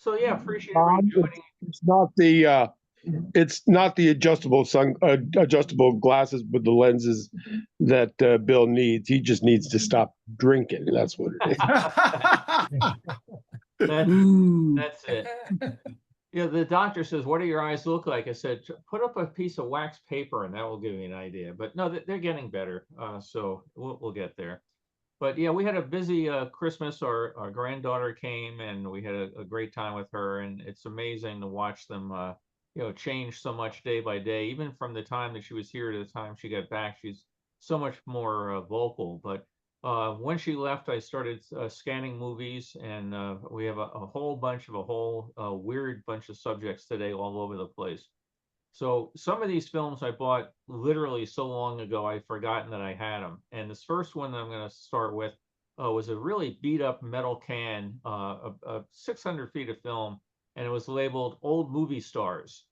So yeah, appreciate everybody Tom, joining. it's not the adjustable glasses with the lenses that Bill needs. He just needs to stop drinking. That's what it is. That's it. Yeah, the doctor says, "What do your eyes look like?" I said, "Put up a piece of wax paper, and that will give you an idea." But no, they're getting better, so we'll get there. But yeah, we had a busy Christmas. Our granddaughter came, and we had a great time with her. And it's amazing to watch them, change so much day by day. Even from the time that she was here to the time she got back, she's so much more vocal. But when she left, I started scanning movies, and we have a whole bunch of weird bunch of subjects today all over the place. So some of these films I bought literally so long ago, I've forgotten that I had them. And this first one that I'm going to start with was a really beat up metal can, 600 feet of film, and it was labeled Old Movie Stars.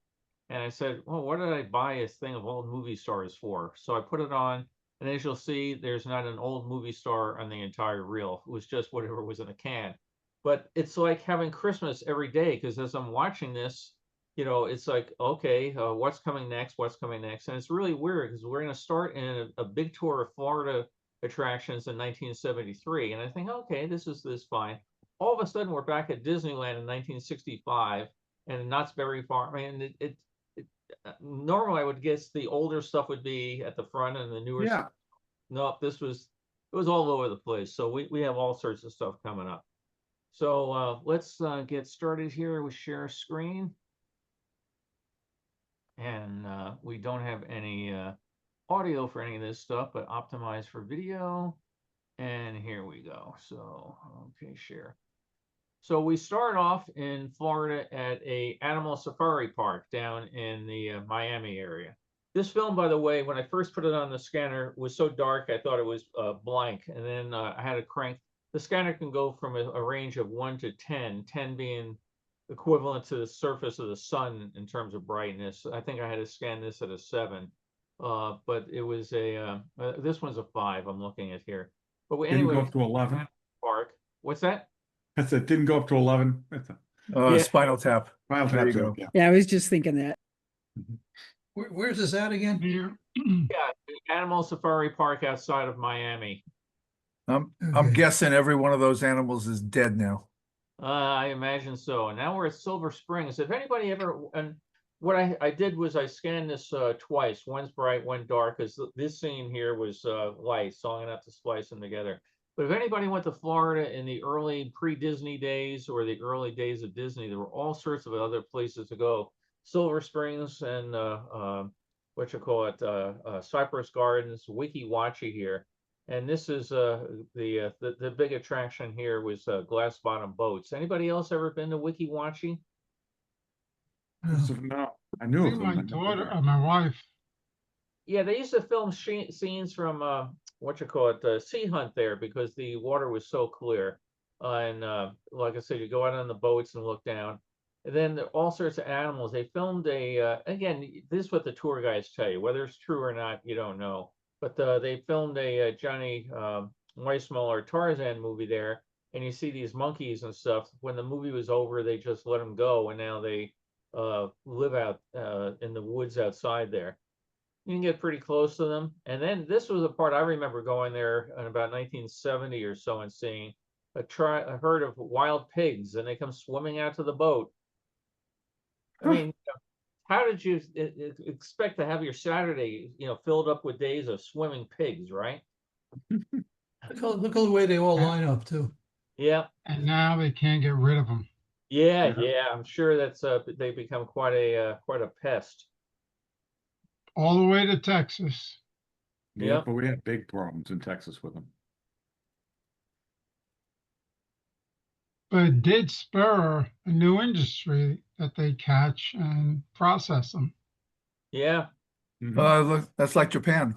And I said, well, what did I buy a thing of old movie stars for? So I put it on, and as you'll see, there's not an old movie star on the entire reel. It was just whatever was in a can. But it's like having Christmas every day, because as I'm watching this, it's like, okay, what's coming next? What's coming next? And it's really weird because we're going to start in a big tour of Florida attractions in 1973. And I think, okay, this is fine. All of a sudden, we're back at Disneyland in 1965, and Knott's Berry Farm. I mean, normally I would guess the older stuff would be at the front and the newer stuff. No, it was all over the place. So we have all sorts of stuff coming up. So let's get started here with share screen. And we don't have any audio for any of this stuff, but optimize for video. And here we go. So, okay, share. So we start off in Florida at a animal safari park down in the Miami area. This film, by the way, when I first put it on the scanner, was so dark I thought it was blank. And then I had to crank. The scanner can go from a range of 1 to 10, 10 being equivalent to the surface of the sun in terms of brightness. I think I had to scan this at a 7, but it was this one's a 5 I'm looking at here. But anyway, didn't go up to 11. Park. What's that? I said didn't go up to 11. Yeah. Spinal Tap. Spinal There Tap. you go. Yeah. Yeah, I was just thinking that. Where's this at again? Yeah, the Animal Safari Park outside of Miami. I'm Okay. guessing every one of those animals is dead now. I imagine so. And now we're at Silver Springs. If anybody ever, and what I did was I scanned this twice. One's bright, one dark, because this scene here was light, so I'm gonna have to splice them together. But if anybody went to Florida in the early pre-Disney days or the early days of Disney, there were all sorts of other places to go. Silver Springs and Cypress Gardens, Wiki Wachi here. And this is the big attraction here was glass bottom boats. Anybody else ever been to Wiki Wachi? No, I knew of My them. daughter, my wife. Yeah, they used to film scenes from Sea Hunt there because the water was so clear. And like I said, you go out on the boats and look down. And then all sorts of animals. They filmed again, this is what the tour guides tell you. Whether it's true or not, you don't know. But they filmed a Johnny Weissmuller Tarzan movie there. And you see these monkeys and stuff. When the movie was over, they just let them go. And now they live out in the woods outside there. You can get pretty close to them. And then this was a part I remember going there in about 1970 or so and seeing a herd of wild pigs, and they come swimming out to the boat. I mean, how did you expect to have your Saturday, filled up with days of swimming pigs, right? Look at the way they all line up too. Yeah. And now they can't get rid of them. Yeah. I'm sure that's they become quite a pest. All the way to Texas. Yeah, Yep. but we had big problems in Texas with them. But it did spur a new industry that they catch and process them. Yeah. Look, that's like Japan.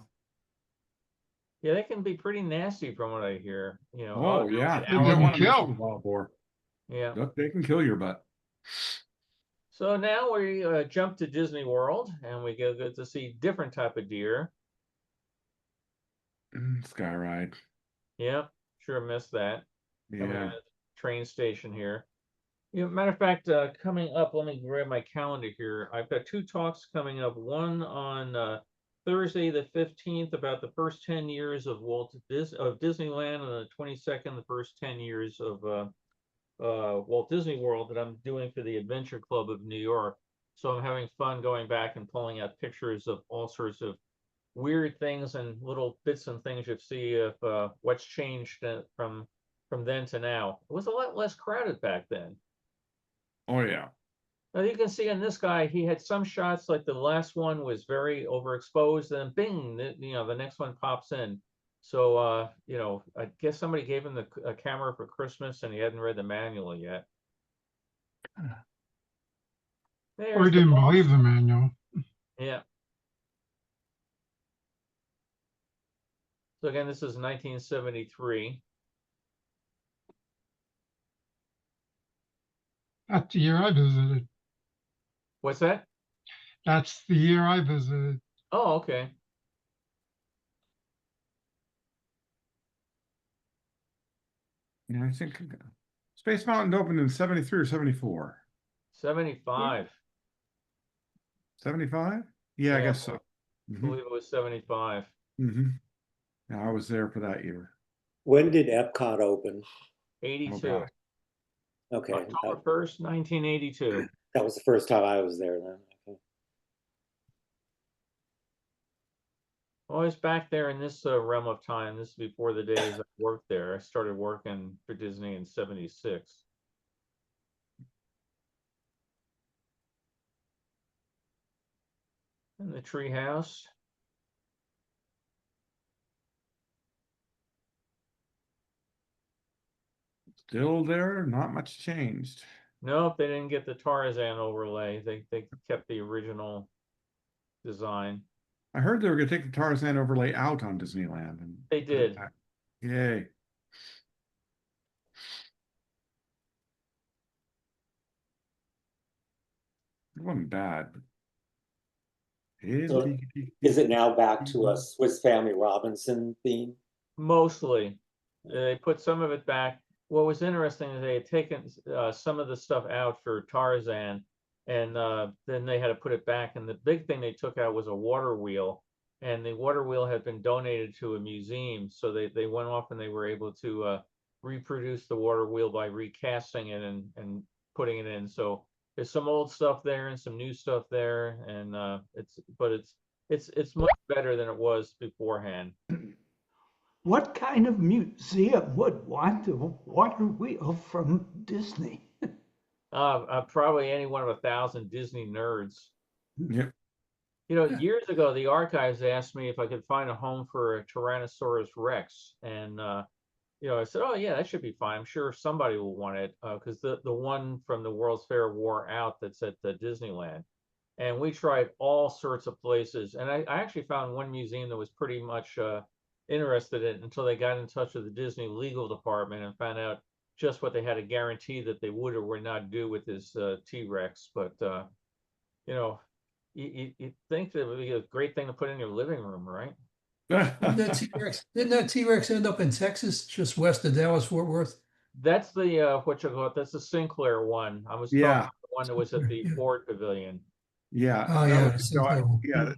Yeah, they can be pretty nasty from what I hear. Oh yeah, They can kill. Wild boar. Yeah. They can kill your butt. So now we jump to Disney World, and we get to see different type of deer. Sky ride. Yeah, sure missed that. Coming Yeah. out of the train station here. Matter of fact, coming up, let me grab my calendar here. I've got 2 talks coming up. One on Thursday, the 15th, about the first 10 years of Disneyland, and the 22nd, the first 10 years of Walt Disney World, that I'm doing for the Adventure Club of New York. So I'm having fun going back and pulling out pictures of all sorts of weird things and little bits and things you see of what's changed from then to now. It was a lot less crowded back then. Oh, yeah. Now you can see on this guy, he had some shots, like the last one was very overexposed, and bing, the next one pops in. So, I guess somebody gave him a camera for Christmas and he hadn't read the manual yet. Or There's he the didn't boss. believe the manual. Yeah. So again, this is 1973. That's the year I visited. What's that? That's the year I visited. Oh, okay. Yeah, I think Space Mountain opened in 73 or 74. 75. 75? Yeah, I Yeah, guess so. I believe it was 75. Mm-hmm. Yeah, I was there for that year. When did Epcot open? 82. gosh. Okay, October 1st, 1982. that was the first time I was there then. Okay. Always back there in this realm of time. This is before the days I worked there. I started working for Disney in 76. And the tree house. Still there, not much changed. Nope, they didn't get the Tarzan overlay. They kept the original design. I heard they were going to take the Tarzan overlay out on Disneyland. And They put it did. back. Yay. It wasn't bad. But So, is it now back to a Swiss Family Robinson theme? Mostly. They put some of it back. What was interesting is they had taken some of the stuff out for Tarzan, and then they had to put it back. And the big thing they took out was a water wheel, and the water wheel had been donated to a museum. So they went off and they were able to reproduce the water wheel by recasting it and putting it in. So there's some old stuff there and some new stuff there, and it's much better than it was beforehand. What kind of museum would want a water wheel from Disney? Probably any one of 1,000 Disney nerds. Yep. Years ago, the archives asked me if I could find a home for a Tyrannosaurus Rex, and I said, "Oh yeah, that should be fine. I'm sure somebody will want it," because the one from the World's Fair wore out. That's at Disneyland, and we tried all sorts of places, and I actually found one museum that was pretty much interested in it until they got in touch with the Disney legal department and found out just what they had to guarantee that they would or would not do with this T-Rex. But you think that it would be a great thing to put in your living room, right? Didn't that T-Rex end up in Texas, just west of Dallas, Fort Worth? That's the what you call it. That's the Sinclair one. I was talking Yeah. about the one that was at the Yeah. Ford Pavilion. Yeah. Oh, that yeah, was- Sinclair one. yeah.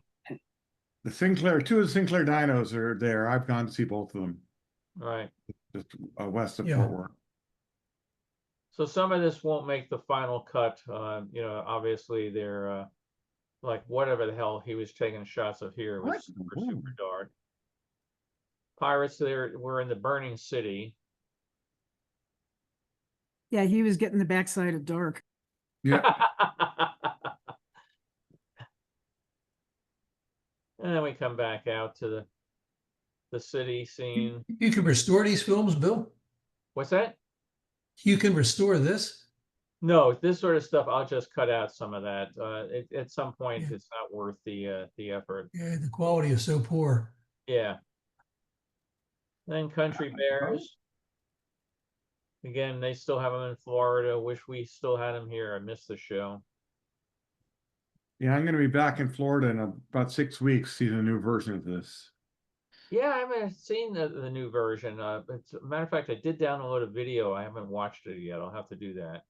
The Sinclair, 2 of the Sinclair dinos are there. I've gone to see both of them, Right. just west of Yeah. Fort Worth. So some of this won't make the final cut. Obviously they're like whatever the hell he was taking shots of here was super dark. Pirates there were in the burning city. Yeah, he was getting the backside of dark. Yeah. And then we come back out to the city scene. You can restore these films, Bill? What's that? You can restore this? No, this sort of stuff, I'll just cut out some of that. At some point, Yeah. it's not worth the effort. Yeah, the quality is so poor. Yeah. Then Country Bears. Again, they still have them in Florida. Wish we still had them here. I missed the show. Yeah, I'm going to be back in Florida in about 6 weeks, see the new version of this. Yeah, I haven't seen the new version. As a matter of fact, I did download a video. I haven't watched it yet. I'll have to do that.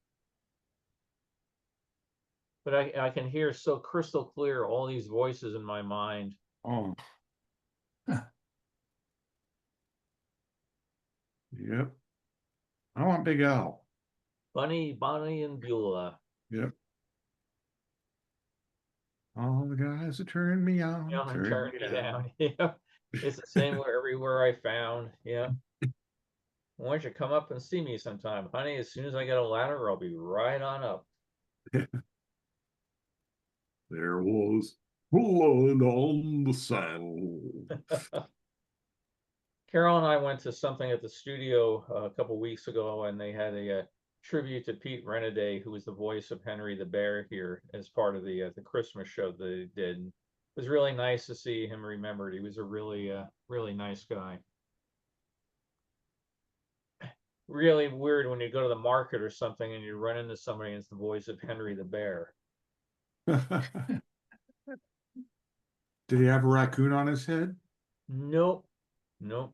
but I can hear so crystal clear all these voices in my mind. Oh. Yep. I want Big Al. Bunny, Bonnie, and Beulah. Yep. All the guys that turned me on, Yeah, and turned turn me me down. down. Yeah, it's the same everywhere I found. Yeah. Why don't you come up and see me sometime, honey? As soon as I get a ladder, I'll be right on up. There was blood on the sand. Carol and I went to something at the studio a couple weeks ago, and they had a tribute to Pete Renaday, who was the voice of Henry the Bear here as part of the Christmas show that they did. And it was really nice to see him remembered. He was a really really nice guy. Really weird when you go to the market or something and you run into somebody and it's the voice of Henry the Bear. Did he have a raccoon on his head? Nope, nope.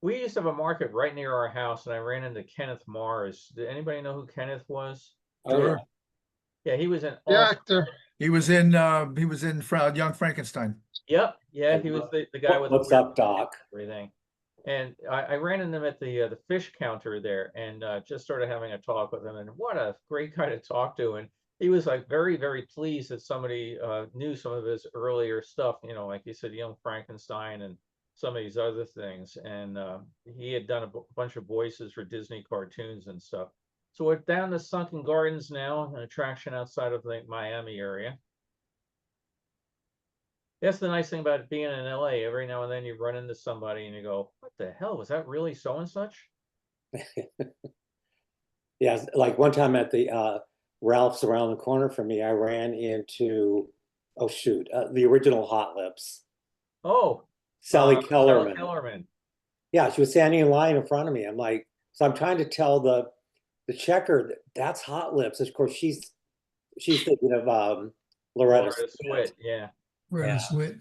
We used to have a market right near our house, and I ran into Kenneth Mars. Did anybody know who Kenneth was? Oh, yeah. Yeah, he was an The awesome. actor. He was in Young Frankenstein. Yep, yeah, he was the guy with the What's weird up, Doc? everything. And I ran into him at the fish counter there, and just started having a talk with him. And what a great guy to talk to! And he was like very, very pleased that somebody knew some of his earlier stuff. You know, like you said, Young Frankenstein and some of these other things. And he had done a bunch of voices for Disney cartoons and stuff. So we're down to Sunken Gardens now, an attraction outside of the Miami area. That's the nice thing about being in LA. Every now and then you run into somebody and you go, what the hell? Was that really so and such? Yeah, like one time at the Ralph's around the corner from me, I ran into, oh shoot, the original Hot Lips. Oh, Sally Kellerman. Sally Kellerman. Yeah, she was standing in line in front of me. I'm like, so I'm trying to tell the checker that's Hot Lips. Of course, she's thinking of Loretta Swit. Yeah. Right, sweet.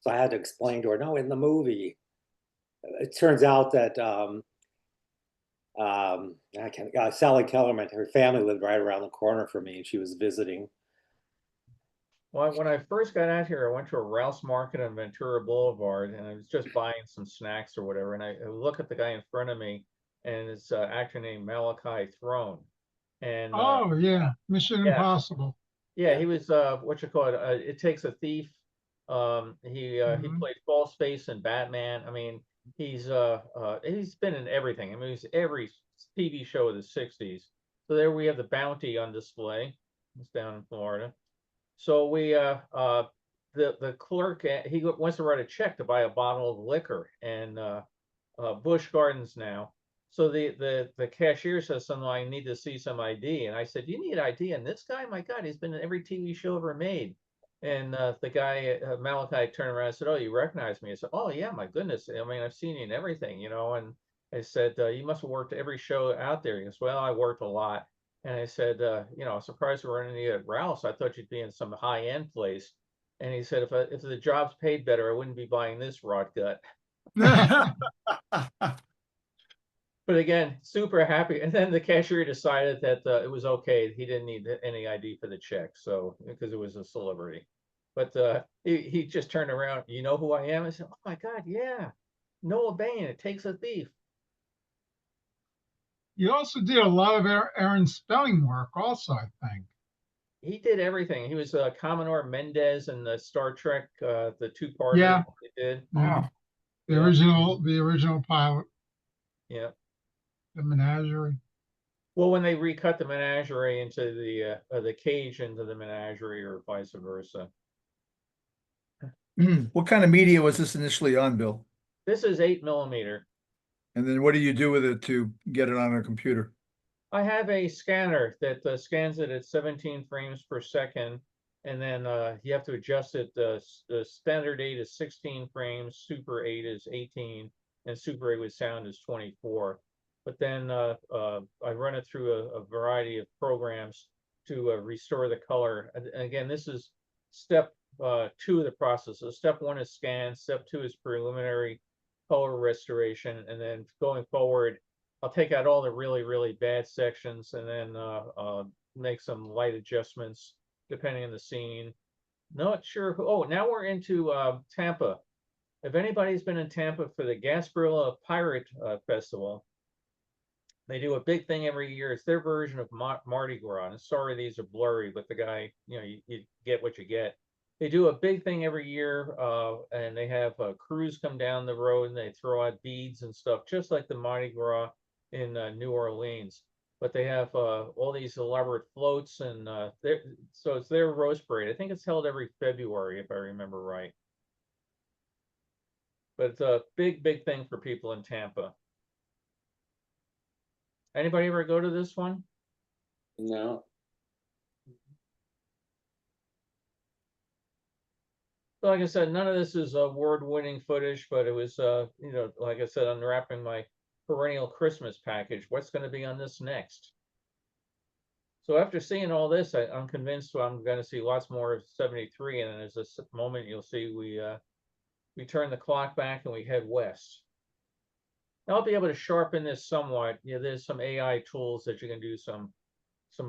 So I had to explain to her, no, in the movie. It turns out that Sally Kellerman, her family lived right around the corner from me, and she was visiting. Well, when I first got out here, I went to a Rouse Market on Ventura Boulevard, and I was just buying some snacks or whatever. And I look at the guy in front of me, and it's an actor named Malachi Throne. And Oh, yeah. Mission yeah. Impossible. Yeah, he was what you call it. It Takes a Thief. He played Falseface in Batman. I mean, he's been in everything. I mean, he's every TV show of the '60s. So there we have the Bounty on display. It's down in Florida. So we the clerk he wants to write a check to buy a bottle of liquor and Busch Gardens now. So the cashier says something, I need to see some ID. And I said, you need ID? And this guy, my God, he's been in every TV show ever made. And the guy, Malachi, turned around and said, oh, you recognize me? I said, oh, yeah, my goodness. I mean, I've seen you in everything, you know. And I said, you must have worked every show out there. He goes, well, I worked a lot. And I said, you know, I'm surprised we're running you at Ralph's. I thought you'd be in some high-end place. And he said, if the job's paid better, I wouldn't be buying this rot gut. But again, super happy. And then the cashier decided that it was okay. He didn't need any ID for the check, so because it was a celebrity. But he just turned around. You know who I am? I said, oh my God, yeah, Noah Bain. It Takes a Thief. You also did a lot of Aaron spelling work, also, I think. He did everything. He was Commodore Mendez in the Star Trek, the two-parter. Yeah. He did. Yeah. The original pilot. Yeah. The Menagerie. Well, when they recut the Menagerie into the cage into the Menagerie, or vice versa. What kind of media was this initially on, Bill? This is 8mm. And then what do you do with it to get it on a computer? I have a scanner that scans it at 17 frames per second, and then you have to adjust it. The standard 8 is 16 frames, Super 8 is 18, and Super 8 with sound is 24. But then I run it through a variety of programs to restore the color. And again, this is step 2 of the process. So step 1 is scan, step 2 is preliminary color restoration, and then going forward, I'll take out all the really, really bad sections and then make some light adjustments depending on the scene. Not sure. Oh, now we're into Tampa. If anybody's been in Tampa for the Gasparilla Pirate Festival, they do a big thing every year. It's their version of Mardi Gras. And sorry, these are blurry, but the guy, you get what you get. They do a big thing every year, and they have crews come down the road and they throw out beads and stuff, just like the Mardi Gras in New Orleans. But they have all these elaborate floats, and so it's their roast parade. I think it's held every February, if I remember right. But it's a big, big thing for people in Tampa. Anybody ever go to this one? No. Like I said, none of this is award-winning footage, but it was, like I said, unwrapping my perennial Christmas package. What's going to be on this next? So after seeing all this, I'm convinced I'm going to see lots more of 73, and then there's this moment you'll see we turn the clock back and we head west. Now, I'll be able to sharpen this somewhat. There's some AI tools that you can do some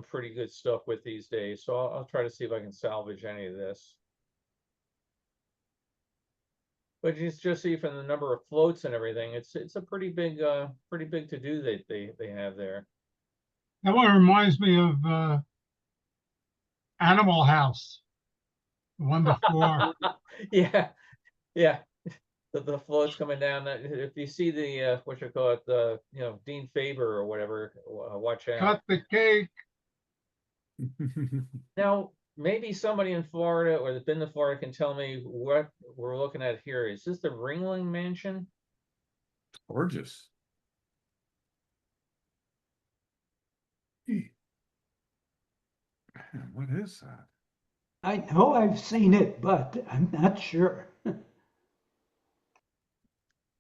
pretty good stuff with these days. So I'll try to see if I can salvage any of this. But you just see from the number of floats and everything, it's a pretty big to do that they have there. That one reminds me of Animal House, the one before. Yeah. The floats coming down. If you see the what you call it, Dean Faber or whatever, watch out. Cut the cake. Now, maybe somebody in Florida or that's been to Florida can tell me what we're looking at here. Is this the Ringling Mansion? Gorgeous. Man, what is that? I know I've seen it, but I'm not sure.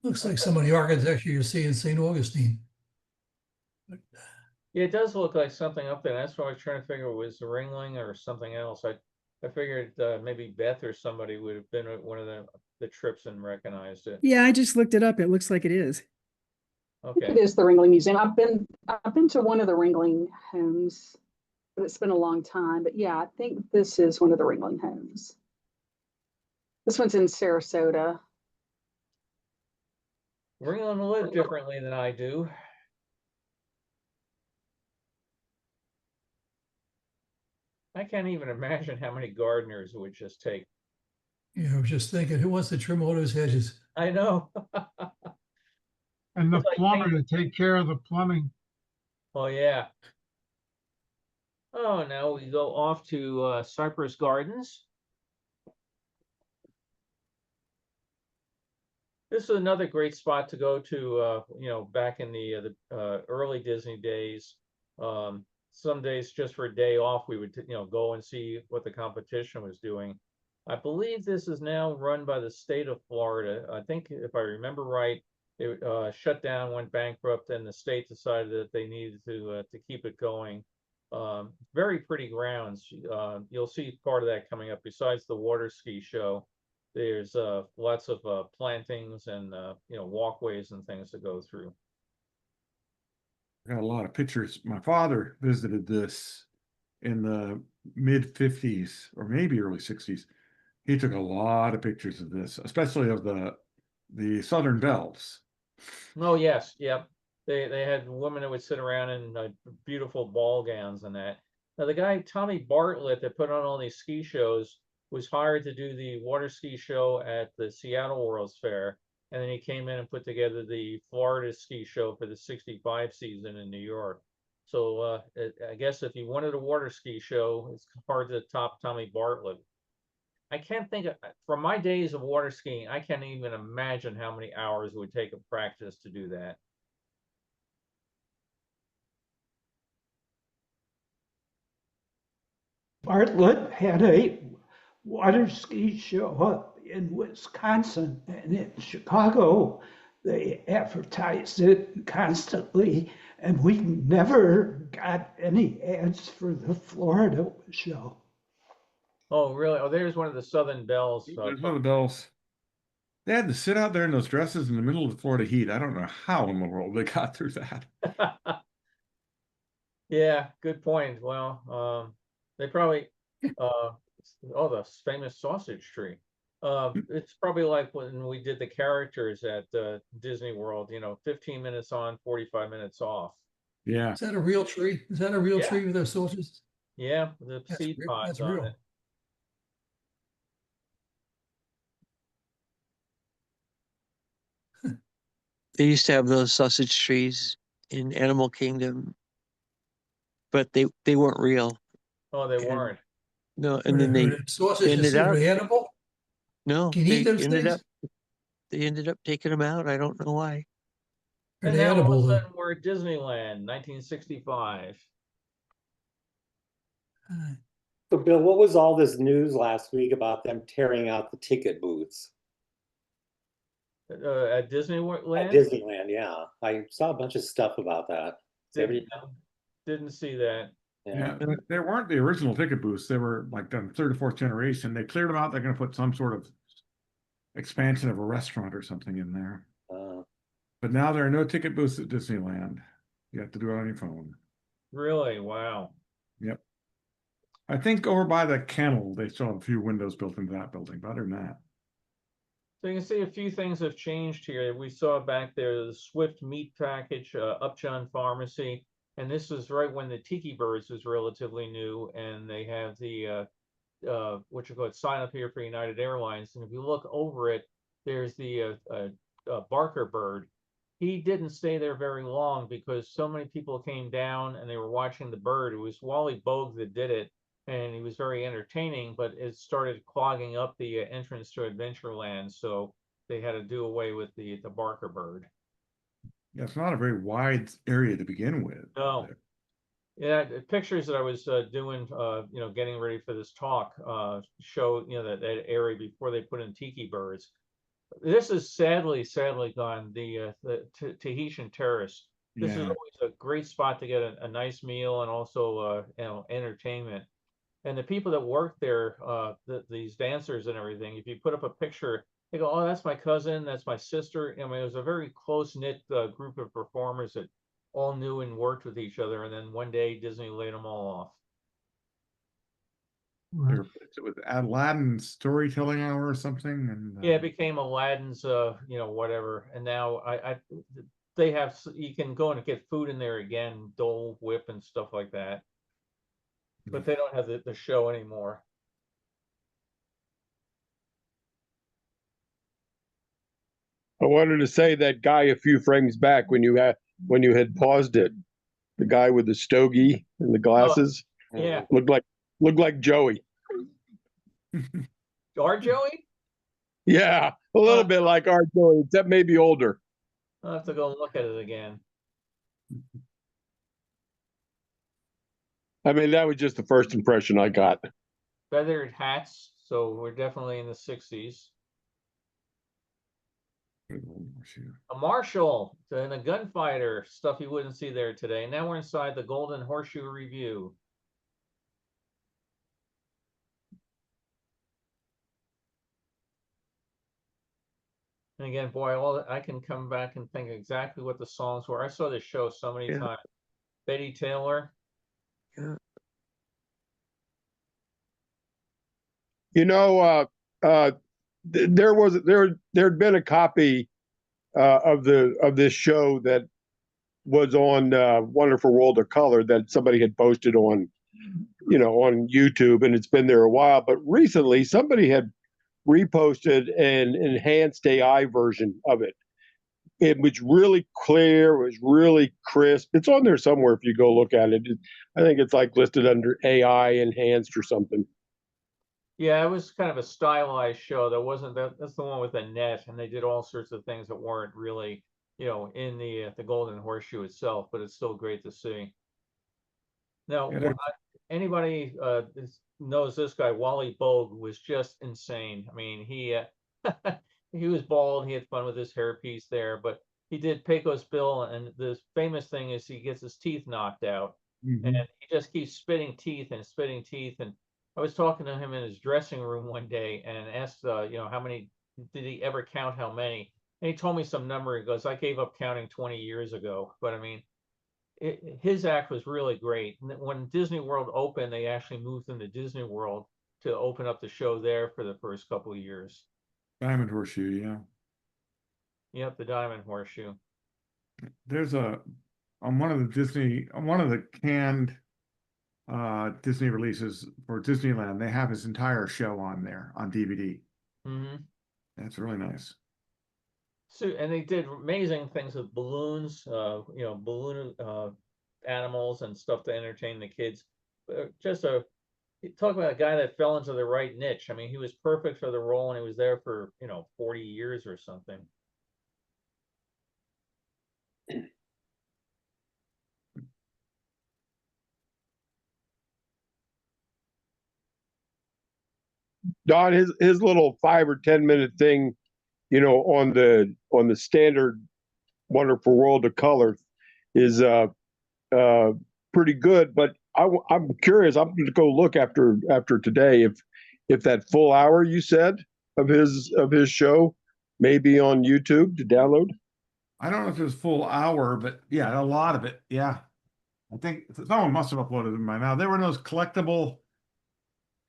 Looks like some of the architecture you see in St. Augustine. Yeah, it does look like something up there. That's what I was trying to figure was the Ringling or something else. I figured maybe Beth or somebody would have been at one of the trips and recognized it. Yeah, I just looked it up. It looks like it is. Okay. It is the Ringling Museum. I've been to one of the Ringling homes, but it's been a long time. But yeah, I think this is one of the Ringling homes. This one's in Sarasota. Ringling live differently than I do. I can't even imagine how many gardeners it would just take. Yeah, I was just thinking, who wants to trim all those hedges? I know. And the It's like plumber paint- to take care of the plumbing. Oh, yeah. Oh, now we go off to Cypress Gardens. This is another great spot to go to, back in the early Disney days. Some days just for a day off, we would, go and see what the competition was doing. I believe this is now run by the state of Florida. I think if I remember right, it shut down, went bankrupt, and the state decided that they needed to keep it going. Very pretty grounds. You'll see part of that coming up. Besides the water ski show, there's lots of plantings and walkways and things to go through. I got a lot of pictures. My father visited this in the mid 50s or maybe early 60s. He took a lot of pictures of this, especially of the Southern Bells. Oh yes, yep. They had women that would sit around in beautiful ball gowns and that. Now the guy Tommy Bartlett that put on all these ski shows was hired to do the water ski show at the Seattle World's Fair, and then he came in and put together the Florida ski show for the '65 season in New York. So I guess if you wanted a water ski show, it's hard to top Tommy Bartlett. I can't think of, from my days of water skiing, I can't even imagine how many hours it would take of practice to do that. Bartlett had a water ski show up in Wisconsin, and in Chicago they advertised it constantly, and we never got any ads for the Florida show. Oh, really? Oh, there's one of the Southern Bells. There's one of the bells. They had to sit out there in those dresses in the middle of the Florida heat. I don't know how in the world they got through that. Yeah, good point. Well, they probably, oh, the famous sausage tree. It's probably like when we did the characters at Disney World, 15 minutes on, 45 minutes off. Yeah. Is that a real tree? Is that a real Yeah. tree with those sausages? Yeah, the That's seed real. pods That's on real. it. They used to have those sausage trees in Animal Kingdom, but they weren't real. Oh, they And weren't. No, and then Were they the sausages ended sort up of edible? no, Can you eat they those ended things? up they ended up taking them out. I don't know why. Are And they now all edible of a though? sudden we're at Disneyland, 1965. So Bill, what was all this news last week about them tearing out the ticket booths At at Disneyland? Disneyland? Yeah, I saw a bunch of stuff about that. Does everybody know? Didn't see that. Yeah, they weren't the original ticket booths. They were like the third or fourth generation. They cleared them out. They're going to put some sort of expansion of a restaurant or something in there. But now there are no ticket booths at Disneyland. You have to do it on your phone. Really? Wow. Yep. I think over by the kennel, they still have a few windows built into that building. But other than that, So you can see a few things have changed here. We saw back there the Swift meat package, Upjohn Pharmacy, and this was right when the Tiki Birds was relatively new, and they have the what you call it, sign up here for United Airlines. And if you look over it, there's the Barker bird. He didn't stay there very long because so many people came down and they were watching the bird. It was Wally Bogue that did it, and he was very entertaining, but it started clogging up the entrance to Adventureland, so they had to do away with the Barker bird. yeah, it's not a very wide area to begin with. No. Yeah, the pictures that I was doing, getting ready for this talk, show that area before they put in Tiki Birds. This is sadly gone. The Tahitian Terrace. This is Yeah. always a great spot to get a nice meal and also entertainment. And the people that work there, these dancers and everything, if you put up a picture, they go, "Oh, that's my cousin, that's my sister." I mean, it was a very close knit group of performers that all knew and worked with each other. And then one day Disney laid them all off. It was Aladdin's storytelling hour or something, and Yeah, it became Aladdin's, whatever. And now they have, you can go and get food in there again, Dole Whip and stuff like that. But they don't have the show anymore. I wanted to say that guy a few frames back when you had paused it, the guy with the stogie and the glasses, Yeah. looked like Joey. Our Joey? Yeah, a little bit like our Joey, except maybe older. I'll have to go and look at it again. I mean, that was just the first impression I got. Feathered hats, so we're definitely in the 60s. A marshal and a gunfighter, stuff you wouldn't see there today. Now we're inside the Golden Horseshoe Review. And again, boy, I can come back and think exactly what the songs were. I saw this show so many times. Betty Taylor. Yeah. There'd been a copy of this show that was on Wonderful World of Color that somebody had posted on YouTube, and it's been there a while. But recently, somebody had reposted an enhanced AI version of it. It was really clear. It was really crisp. It's on there somewhere if you go look at it. I think it's like listed under AI enhanced or something. Yeah, it was kind of a stylized show. That's the one with Annette, and they did all sorts of things that weren't really, in the Golden Horseshoe itself, but it's still great to see. Now, anybody knows this guy, Wally Bogue, was just insane. I mean, he he was bald. He had fun with his hairpiece there, but he did Pecos Bill, and the famous thing is he gets his teeth knocked out, and he just keeps spitting teeth and spitting teeth. And I was talking to him in his dressing room one day and asked, how many did he ever count how many? And he told me some number. He goes, I gave up counting 20 years ago. But I mean, his act was really great. And when Disney World opened, they actually moved into Disney World to open up the show there for the first couple of years. Diamond Horseshoe, yeah. Yep, the Diamond Horseshoe. There's on one of the canned Disney releases for Disneyland, they have his entire show on there on DVD. Mm-hmm. That's really nice. So, and they did amazing things with balloons, balloon animals and stuff to entertain the kids. Talk about a guy that fell into the right niche. I mean, he was perfect for the role, and he was there for 40 years or something. Don, his little 5 or 10 minute thing, on the standard Wonderful World of Color is pretty good. But I'm curious. I'm going to go look after today if that full hour you said of his show may be on YouTube to download. I don't know if it was full hour, but yeah, a lot of it. Yeah, I think someone must have uploaded them by now. There were those collectible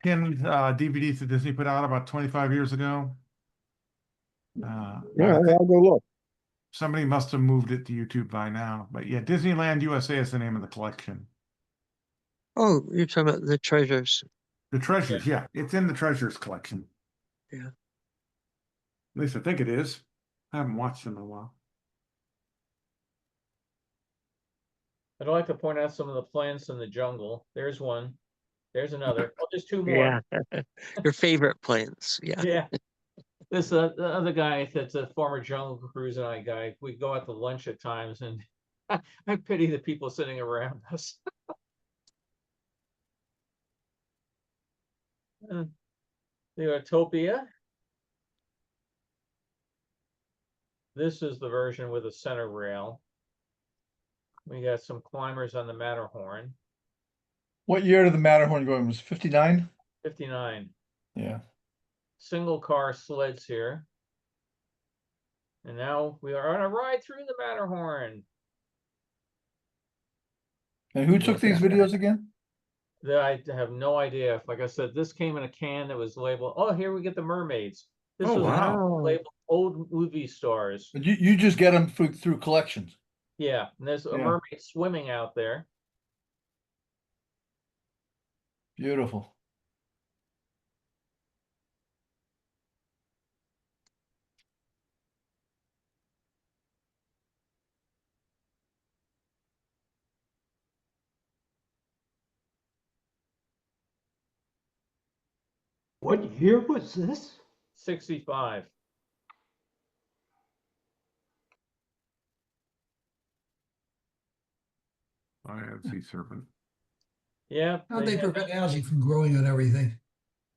pinned DVDs that Disney put out about 25 years ago. Yeah, I'll go look. Somebody must have moved it to YouTube by now. But yeah, Disneyland USA is the name of the collection. Oh, you're talking about the treasures. The treasures, yeah. It's in the treasures collection. Yeah. At least I think it is. I haven't watched them in a while. I'd like to point out some of the plants in the jungle. There's one. There's another. Oh, there's two more. Yeah. Your favorite plants. Yeah. Yeah. This the other guy that's a former Jungle Cruise and I guy. We go out to lunch at times, and I pity the people sitting around us. The Utopia. This is the version with a center rail. We got some climbers on the Matterhorn. What year did the Matterhorn go in? Was 59? 59. Yeah. Single car sleds here. And now we are on a ride through the Matterhorn. And who took these videos again? I have no idea. Like I said, this came in a can that was labeled, oh, here we get the mermaids. This was labeled old movie stars. But you just get them through collections. Yeah, and there's a mermaid swimming out there. Beautiful. What year was this? 65. I have sea serpent. Yeah. How'd they prevent algae from growing on everything?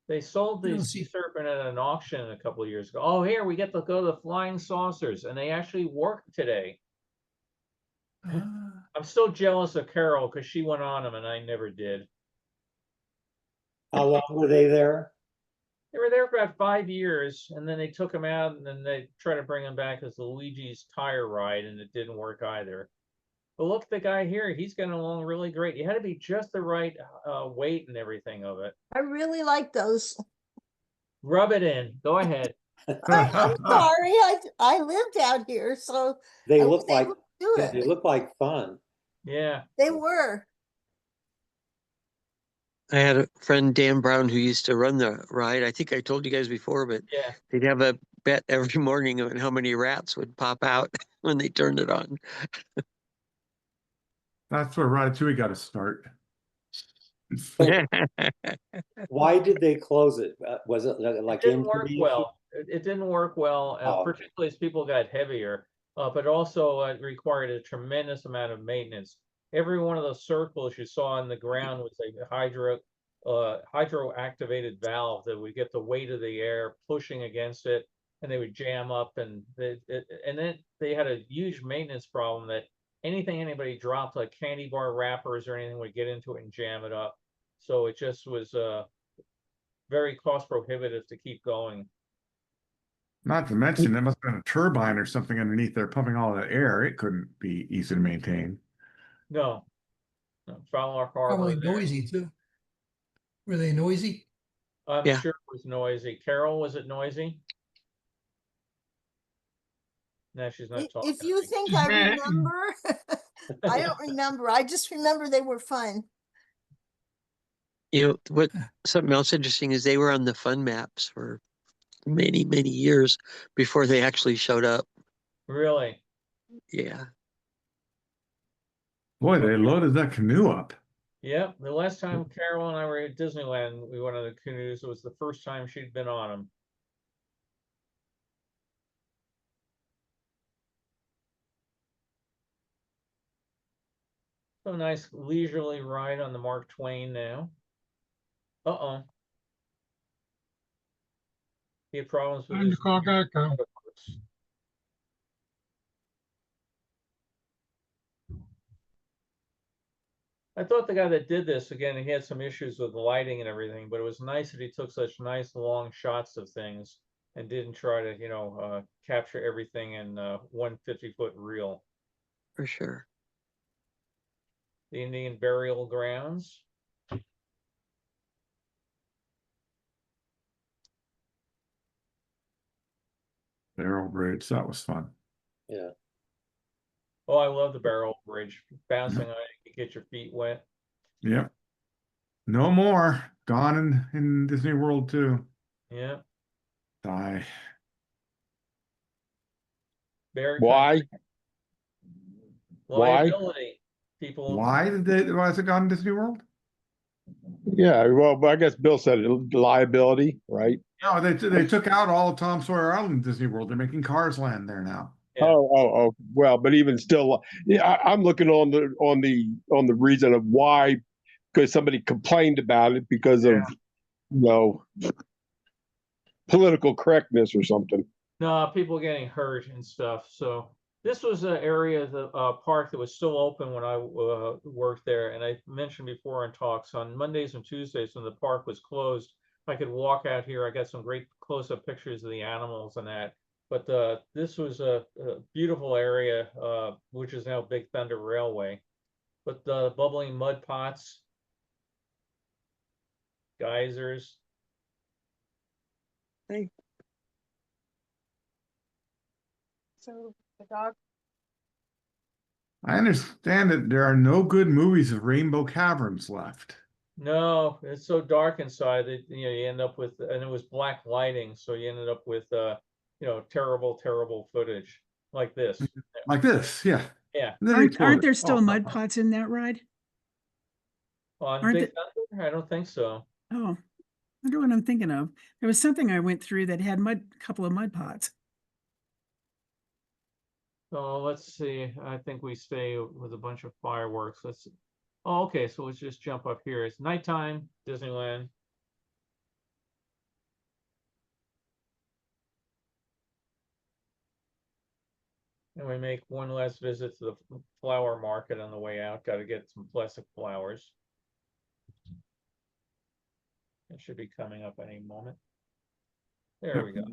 They sold the sea serpent at an auction a couple of years ago. Oh, here we get to go to the flying saucers, and they actually work today. I'm still jealous of Carol because she went on them and I never did. How long were they there? They were there for about 5 years, and then they took them out, and then they tried to bring them back as the Luigi's tire ride, and it didn't work either. But look at the guy here. He's getting along really great. You had to be just the right weight and everything of it. I really like those. Rub it in. Go ahead. I'm sorry. I lived out here, so They I look was like able to do it. they look like fun. Yeah. They were. I had a friend, Dan Brown, who used to run the ride. I think I told you guys before, but Yeah. they'd have a bet every morning on how many rats would pop out when they turned it on. That's where Ratatouille got to start. Why did they close it? Was it like it didn't work well? It didn't work well, particularly as people got heavier. But also it required a tremendous amount of maintenance. Every one of those circles you saw on the ground was a hydro activated valve that would get the weight of the air pushing against it, and they would jam up, and then they had a huge maintenance problem that anything anybody dropped, like candy bar wrappers or anything, would get into it and jam it up. So it just was very cost prohibitive to keep going. Not to mention, there must have been a turbine or something underneath there pumping all that air. It couldn't be easy to maintain. No. No, Fowler Harbor. Probably there. noisy too. Were they noisy? I'm Yeah. sure it was noisy. Carol, was it noisy? No, she's not talking. If you think She's I mad. remember, I don't remember. I just remember they were fun. You know, what something else interesting is they were on the fun maps for many, many years before they actually showed up. Really? Yeah. Boy, they loaded that canoe up. Yep. The last time Carol and I were at Disneyland, we went on the canoes. It was the first time she'd been on them. So a nice leisurely ride on the Mark Twain now. Uh-oh. He had problems with Time to his call Geico. I thought the guy that did this, again, he had some issues with the lighting and everything, but it was nice that he took such nice long shots of things and didn't try to, capture everything in one 50-foot reel. For sure. The Indian burial grounds. Barrel Bridge, that was fun. Yeah. Oh, I love the barrel bridge. Bouncing on it, you get your feet wet. Yep. No more. Gone in Disney World too. Yeah. Die. Very Why? liability. People. Why is it gone in Disney World? Yeah, well, I guess Bill said it, liability, right? No, they took out all of Tom Sawyer Island in Disney World. They're making Cars Land there now. Yeah. Oh, well, but even still, yeah, I'm looking on the reason of why, because somebody complained about it because of, political correctness or something. No, people getting hurt and stuff. So this was an area of the park that was still open when I worked there. And I mentioned before in talks on Mondays and Tuesdays when the park was closed, I could walk out here. I got some great close-up pictures of the animals and that. But this was a beautiful area, which is now Big Thunder Railway. But the bubbling mud pots, geysers. Hey. So the dog. I understand that there are no good movies of Rainbow Caverns left. No, it's so dark inside that you end up with, and it was black lighting, so you ended up with terrible footage like this. Like this, yeah. Yeah. Aren't there still mud pots in that ride? On Aren't Big Thunder? I don't think so. Oh, I wonder what I'm thinking of. There was something I went through that had a couple of mud pots. So let's see. I think we stay with a bunch of fireworks. Let's see. Oh, okay. So let's just jump up here. It's nighttime, Disneyland. And we make one last visit to the flower market on the way out. Got to get some plastic flowers. It should be coming up any moment. There we go.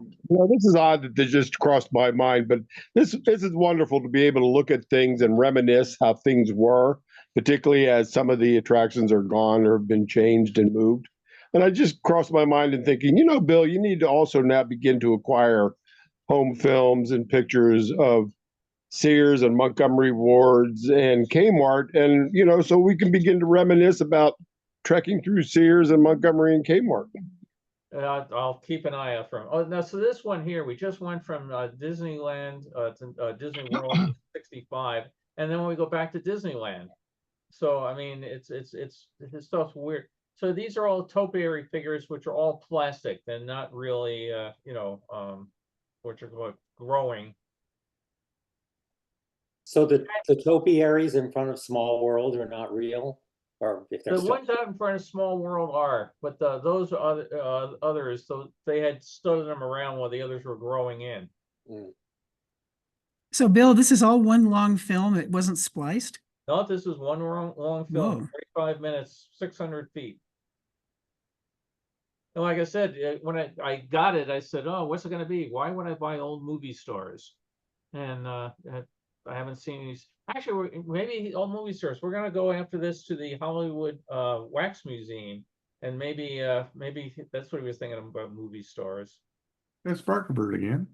This is odd that this just crossed my mind, but this is wonderful to be able to look at things and reminisce how things were, particularly as some of the attractions are gone or have been changed and moved. And I just crossed my mind in thinking, Bill, you need to also now begin to acquire home films and pictures of Sears and Montgomery Wards and Kmart, and so we can begin to reminisce about trekking through Sears and Montgomery and Kmart. I'll keep an eye out for them. Oh, now, so this one here, we just went from Disneyland to Disney World 65, and then when we go back to Disneyland. So, I mean, this stuff's weird. So these are all topiary figures, which are all plastic. They're not really, which are called growing. So the topiaries in front of Small World are not real? Or if they're The ones out in front of Small World are, but those are others. So they had studied them around while the others were growing in. So, Bill, this is all one long film. It wasn't spliced. No, this is one long film, Whoa. 45 minutes, 600 feet. And like I said, when I got it, I said, "Oh, what's it going to be? Why would I buy old movie stars?" And I haven't seen these. Actually, maybe old movie stars. We're going to go after this to the Hollywood Wax Museum, and maybe that's what he was thinking about, movie stars. There's Sparklebird again.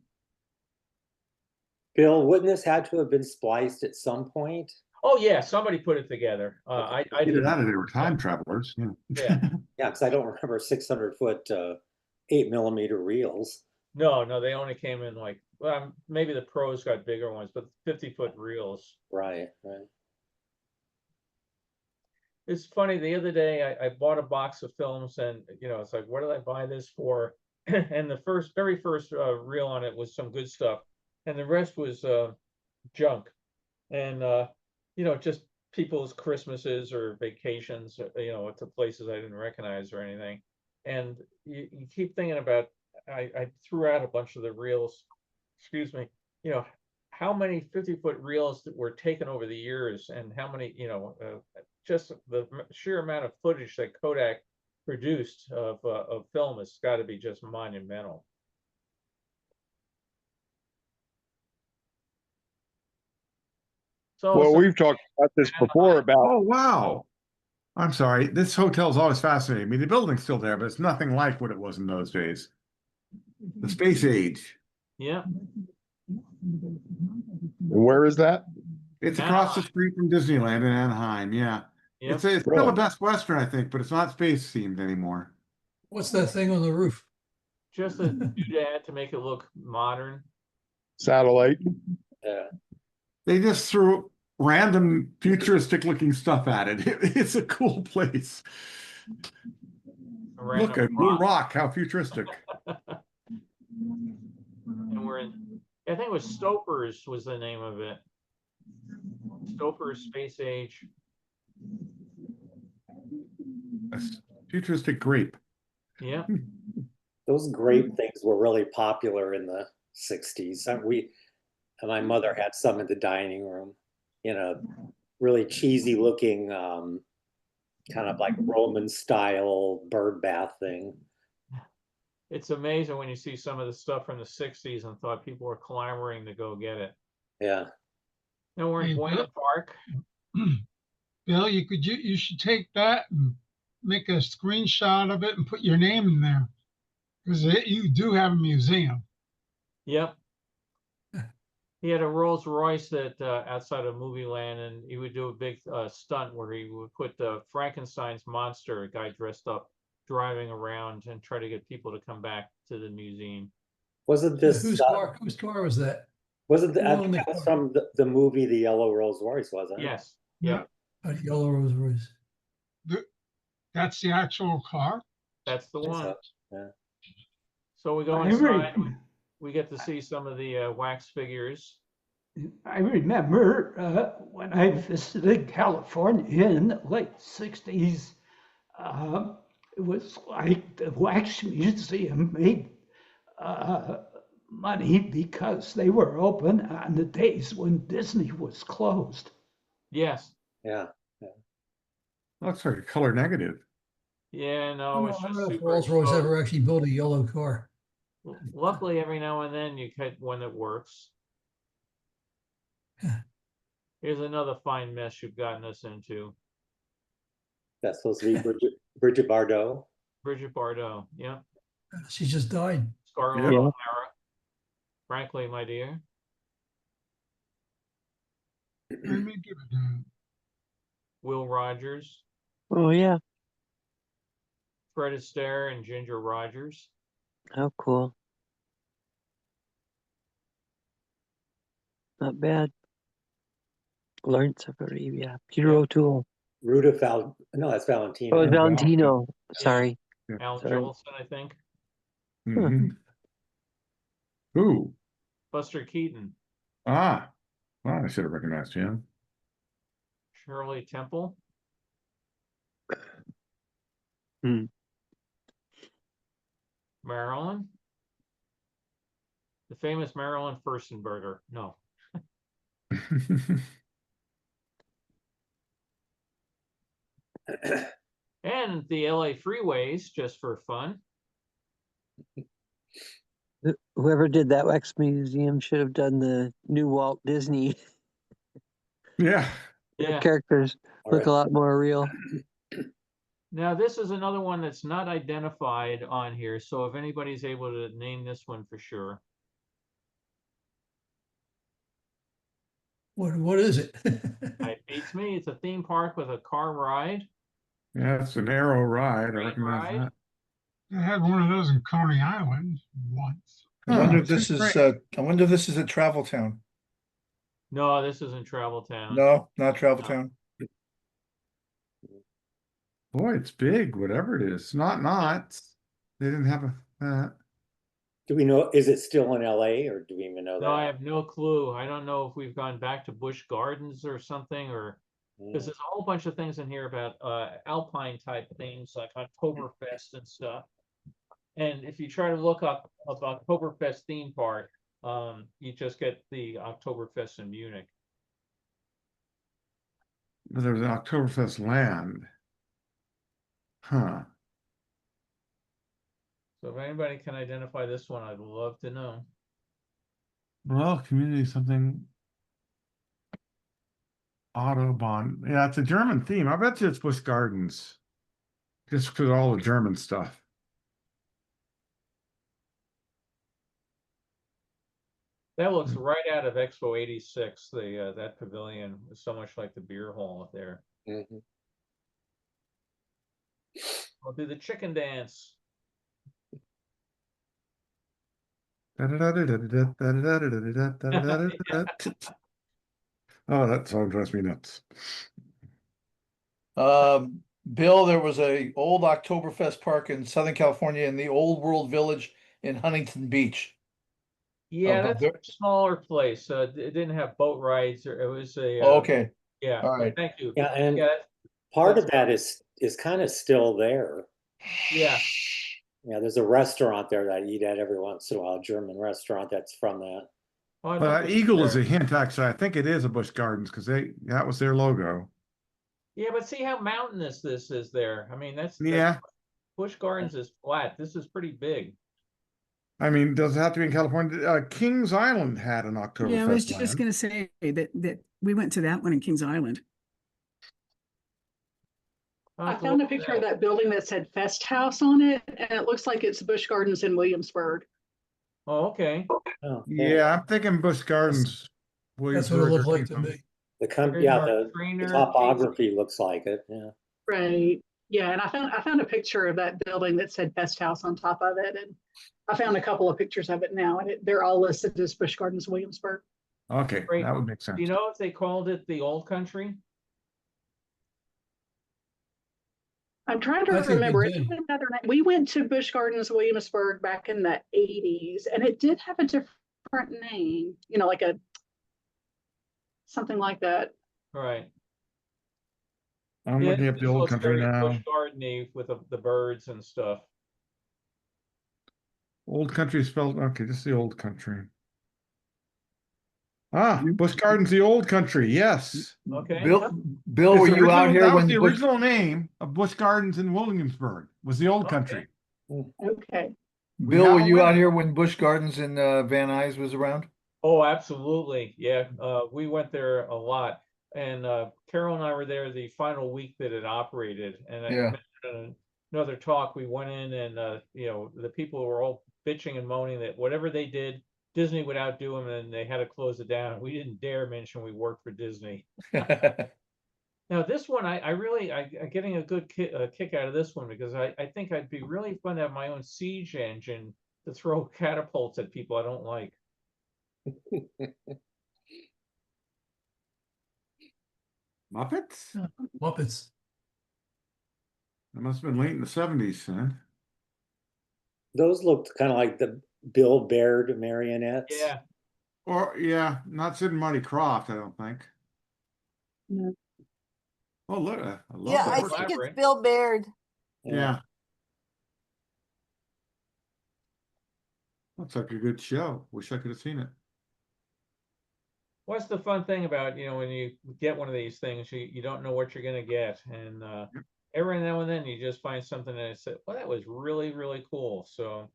Bill, wouldn't this had to have been spliced at some point? Oh yeah, somebody put it together. I Either did. that or they were time travelers. Yeah. Yeah. Yeah, because I don't remember 600-foot 8mm reels. No, they only came in like, well, maybe the pros got bigger ones, but 50-foot reels. Right, right. It's funny, the other day I bought a box of films, and it's like, what did I buy this for? And the very first reel on it was some good stuff, and the rest was junk. And just people's Christmases or vacations, to places I didn't recognize or anything. And you keep thinking about, I threw out a bunch of the reels, excuse me, how many 50-foot reels that were taken over the years, and how many, just the sheer amount of footage that Kodak produced of film has got to be just monumental. Well, we've talked about this before about. Oh, wow. I'm sorry. This hotel's always fascinating me. The building's still there, but it's nothing like what it was in those days. The space age. Yeah. Where is that? It's across the street from Disneyland in Anaheim. Yeah. Yep. It's still a Best Western, I think, but it's not space themed anymore. What's that thing on the roof? Just a doodad to make it look modern. Satellite. Yeah. They just threw random futuristic looking stuff at it. It's a cool place. Look at Blue Rock, how futuristic. And we're in, I think it was Stoper's was the name of it. Stoper's Space Age. A futuristic grape. Yeah. Those grape things were really popular in the 60s. My mother had some in the dining room, really cheesy looking, kind of like Roman style bird bath thing. It's amazing when you see some of the stuff from the 60s and thought people were clamoring to go get it. Yeah. Now we're in Buena Park. Bill, you should take that and make a screenshot of it and put your name in there, because you do have a museum. Yep. He had a Rolls Royce that outside of Movie Land, and he would do a big stunt where he would put Frankenstein's monster, a guy dressed up, driving around and try to get people to come back to the museum. Wasn't this whose car was that? Wasn't that was from the movie The Yellow Rolls Royce, wasn't it? Yes. Yeah. Yellow Rolls Royce. That's the actual car? That's the one. So, yeah. So we go inside. We get to see some of the wax figures. I remember when I visited California in the late 60s, it was like the Wax Museum made money because they were open on the days when Disney was closed. Yes. Yeah. Looks like a color negative. Yeah, no, it's just super Rolls Royce exposed. ever actually built a yellow car. Luckily, every now and then you get one that works. Here's another fine mess you've gotten us into. That's supposed to be Bridget Bardot. Bridget Bardot, yeah. She just died. Scarlett Yeah. O'Hara. Frankly, my dear. Let me give it a Will Rogers. Oh yeah. Fred Astaire and Ginger Rogers. How cool. Not bad. Lawrence of Arabia. Peter O'Toole. No, that's Valentino. Oh, Valentino. Sorry. Al Sorry. Jolson, I think. Mhm. Who? Buster Keaton. Ah, well, I should have recognized him. Shirley Temple. Hmm. Marilyn. The famous Marilyn Furstenberger. No. And the LA freeways, just for fun. Whoever did that wax museum should have done the new Walt Disney. Yeah. Their Yeah. characters look a lot more real. Now, this is another one that's not identified on here, so if anybody's able to name this one for sure. What is it? It beats me. It's a theme park with a car ride. Yeah, it's an arrow ride. I Train recognize ride. that. I had one of those in Coney Island once. I wonder Huh, if this is, great. I wonder if this is a Travel Town. No, this isn't Travel Town. No, not Travel Town. Boy, it's big, whatever it is. Not. They didn't have that. Do we know, is it still in LA or do we even know No, I that? have no clue. I don't know if we've gone back to Busch Gardens or something, or because there's a whole bunch of things in here about alpine type things like Oktoberfest and stuff. And if you try to look up Oktoberfest theme park, you just get the Oktoberfest in Munich. But there's an Oktoberfest land. Huh. So if anybody can identify this one, I'd love to know. Well, community something. Autobahn. Yeah, it's a German theme. I bet you it's Busch Gardens. Just because of all the German stuff. That looks right out of Expo 86. The that pavilion is so much like the beer hall there. Mhm. I'll do the chicken dance. Oh, that song drives me nuts. Bill, there was a old Oktoberfest park in Southern California in the Old World Village in Huntington Beach. Yeah, but that's a smaller place. It didn't have boat rides, or it was a. Oh, okay. Yeah. All right. Thank you. Yeah, and Yeah, part of that's- that is kind of still there. yeah. Yeah, there's a restaurant there that I eat at every once in a while, a German restaurant that's from that. Oh, I'd But love to Eagle see is there. a hint, actually. I think it is a Busch Gardens because that was their logo. Yeah, but see how mountainous this is there. I mean, that's Yeah. Busch Gardens is flat. This is pretty big. I mean, does it have to be in California? Kings Island had an Oktoberfest Yeah, I was just land. gonna say that we went to that one in Kings Island. I'll I have to found a look at picture of that. that building that said Fest House on it, and it looks like it's Busch Gardens in Williamsburg. Oh, okay. Oh, Yeah, I'm thinking Busch Gardens. That's what it Williamsburg or looked like Kings to Island. me. There's Yeah, our the trainer, topography looks like it, yeah. Right. Yeah, and I found a picture of that building that said Fest House on top of it, and I found a couple of pictures of it now, and they're all listed as Busch Gardens Williamsburg. Okay, Great. that would make Do sense. you know if they called it the Old Country? I'm trying to I think they remember. It did. had another name. We went to Busch Gardens Williamsburg back in the 80s, and it did have a different name, like something like that. Right. I'm Yeah, looking up this the Old looks Country very Busch now. Garden-y with the birds and stuff. Old Country spelled, okay, this is the Old Country. Ah, Busch Gardens, the Old Country, yes. Okay. Bill, It's were you out original- here that was when the Busch- original name of Busch Gardens in Williamsburg, was the Old Okay. Country. Okay. Bill, have were a you out winner. here when Busch Gardens in Van Nuys was around? Oh, absolutely. Yeah. We went there a lot. And Carol and I were there the final week that it operated. And I Yeah. mentioned in another talk, we went in and the people were all bitching and moaning that whatever they did, Disney would outdo them and they had to close it down. We didn't dare mention we worked for Disney. Now this one, I'm getting a good kick out of this one because I think I'd be really fun to have my own siege engine to throw catapults at people I don't like. Muppets? Muppets. It must have been late in the 70s, huh? Those looked kind of like the Bill Baird marionettes. Yeah. Or, yeah, not Sid and Marty Krofft, I don't think. No. Oh, look, I love Yeah, that. I We're think elaborate. it's Bill Baird. Yeah. Looks like a good show. Wish I could have seen it. What's the fun thing about, when you get one of these things, you don't know what you're going to get. And every now and then you just find something that said, well, that was really, really cool. So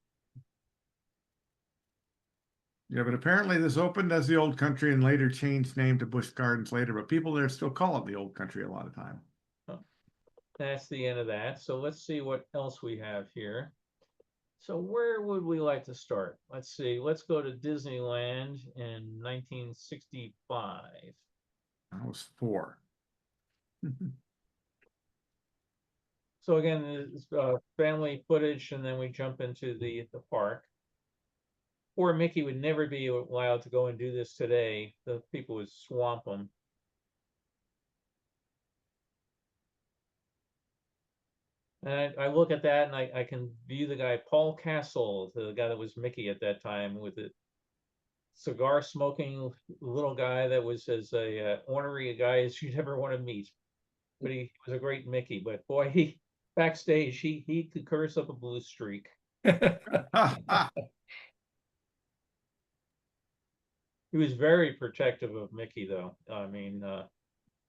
Yeah, but apparently this opened as the Old Country and later changed name to Busch Gardens later, but people there still call it the Old Country a lot of time. That's the end of that. So let's see what else we have here. So where would we like to start? Let's see. Let's go to Disneyland in 1965. I was 4. So again, it's family footage, and then we jump into the park. Poor Mickey would never be allowed to go and do this today. The people would swamp him. And I look at that and I can view the guy, Paul Castle, the guy that was Mickey at that time, with a cigar smoking little guy that was as a ornery a guy as you'd ever want to meet. But he was a great Mickey. But boy, he backstage, he could curse up a blue streak. He was very protective of Mickey, though. I mean,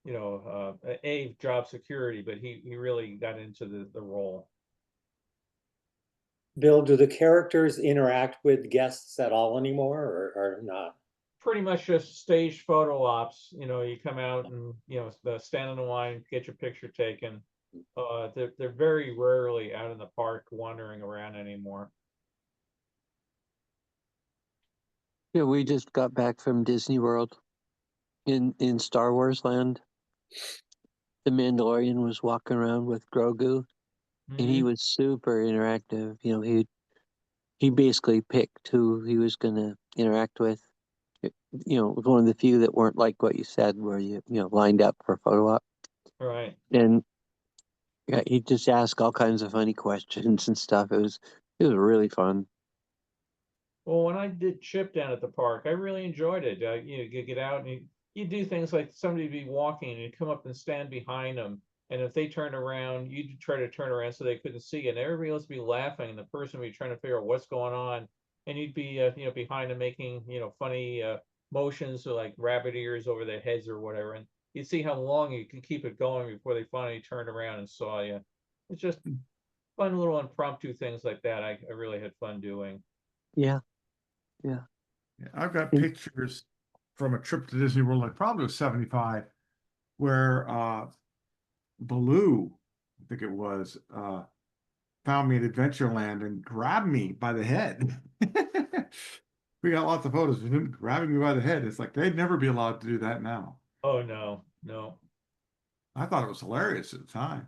you know, job security, but he really got into the role. Bill, do the characters interact with guests at all anymore, or not? Pretty much just staged photo ops. You know, you come out and, you know, stand in the line, get your picture taken. They're very rarely out in the park wandering around anymore. Yeah, we just got back from Disney World in Star Wars Land. The Mandalorian was walking around with Grogu, and he was super interactive. You know, he basically picked who he was going to interact with. You know, it was one of the few that weren't like what you said, where you know lined up for a photo op. Right. And yeah, he just asked all kinds of funny questions and stuff. It was really fun. Well, when I did Chip down at the park, I really enjoyed it. You know, you get out and you do things like somebody be walking and you come up and stand behind them. And if they turn around, you try to turn around so they couldn't see you. And everybody else would be laughing, and the person would be trying to figure out what's going on. And you'd be, you know, behind them making, you know, funny motions or like rabbit ears over their heads or whatever. And you'd see how long you can keep it going before they finally turned around and saw you. It's just fun little impromptu things like that. I really had fun doing. Yeah. Yeah, I've got pictures from a trip to Disney World, like probably was 75, where Baloo, I think it was, found me at Adventureland and grabbed me by the head. We got lots of photos of him grabbing me by the head. It's like they'd never be allowed to do that now. Oh, no, no. I thought it was hilarious at the time.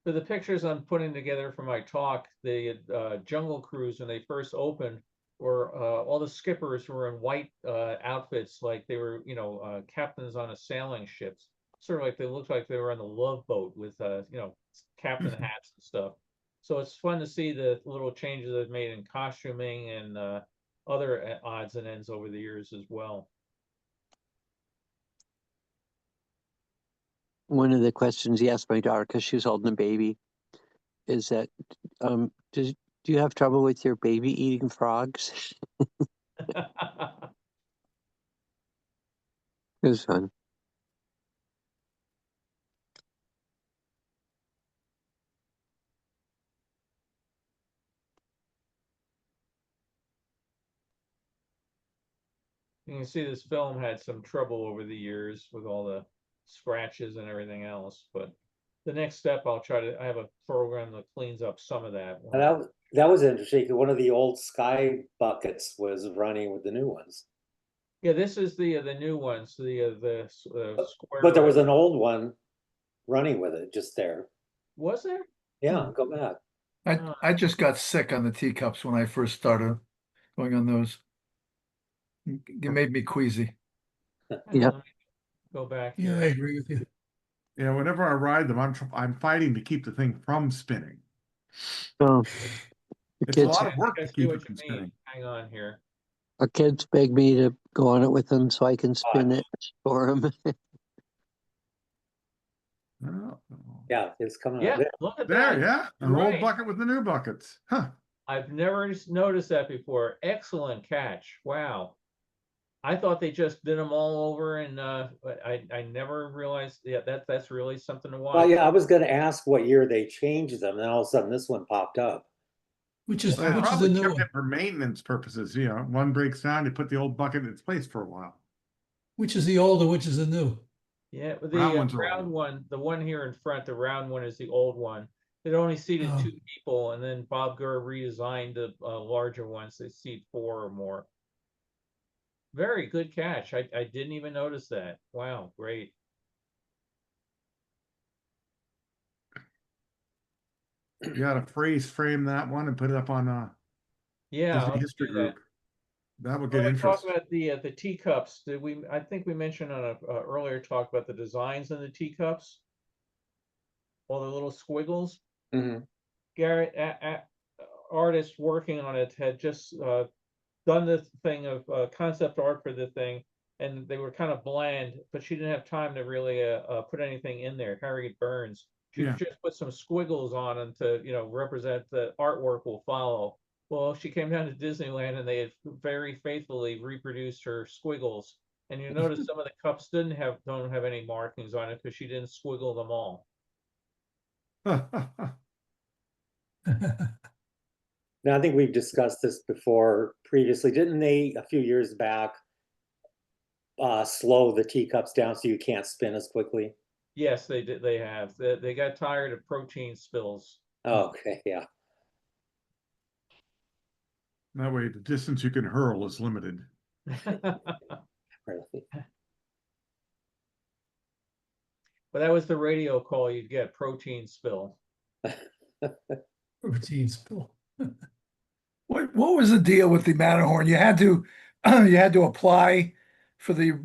For the pictures I'm putting together for my talk, the Jungle Cruise, when they first opened, where all the skippers were in white outfits, like they were, you know, captains on a sailing ship. Sort of like they looked like they were on the Love Boat with, you know, captain hats and stuff. So it's fun to see the little changes they've made in costuming and other odds and ends over the years as well. One of the questions he asked my daughter, because she was holding a baby, is that do you have trouble with your baby eating frogs? It was fun. You can see this film had some trouble over the years with all the scratches and everything else, but the next step I have a program that cleans up some of that. That was interesting, because one of the old Sky buckets was running with the new ones. Yeah, this is the new ones, the square. But there was an old one running with it just there. Was there? Yeah, go back. I just got sick on the teacups when I first started going on those. It made me queasy. Yeah. Go back. Yeah, I agree with you. Yeah, whenever I ride them, I'm fighting to keep the thing from spinning. Oh, It's a lot of work to keep it from spinning. Hang on here. Our kids beg me to go on it with them so I can spin it for them. Yeah, it's coming Yeah, out. look at There, that. yeah, an old bucket with the new buckets. Huh. I've never noticed that before. Excellent catch. Wow. I thought they just did them all over, and I never realized. Yeah, that's really something to watch. Well, yeah, I was going to ask what year they changed them, and all of a sudden this one popped up. Which is Well, they which is the probably new kept one? it for maintenance purposes, you know, one breaks down, you put the old bucket in its place for a while. Which is the old and which is the new? Yeah, but Round the ones are round old. one, the one here in front, the round one is the old one. It only seated Oh. 2 people, and then Bob Gurr redesigned the larger ones. They seat 4 or more. Very good catch. I didn't even notice that. Wow, great. You gotta freeze frame that one and put it up on Yeah, Disney I'll History do that. Group. That would Well, get we talked interest. about the teacups. Did we? I think we mentioned on a earlier talk about the designs in the teacups. All the little squiggles. Mhm. Garrett, artists working on it had just done this thing of concept art for the thing, and they were kind of bland, but she didn't have time to really put anything in there. Harriet Burns. She Yeah. just put some squiggles on them to, represent the artwork will follow. Well, she came down to Disneyland and they had very faithfully reproduced her squiggles. And you notice some of the cups don't have any markings on it because she didn't squiggle them all. Now, I think we've discussed this before previously. Didn't they, a few years back, slow the teacups down so you can't spin as quickly? Yes, they did. They have. They got tired of protein spills. Okay, yeah. That way the distance you can hurl is limited. Really. But that was the radio call you'd get, protein spill. Protein spill. What was the deal with the Matterhorn? You had to you had to apply for the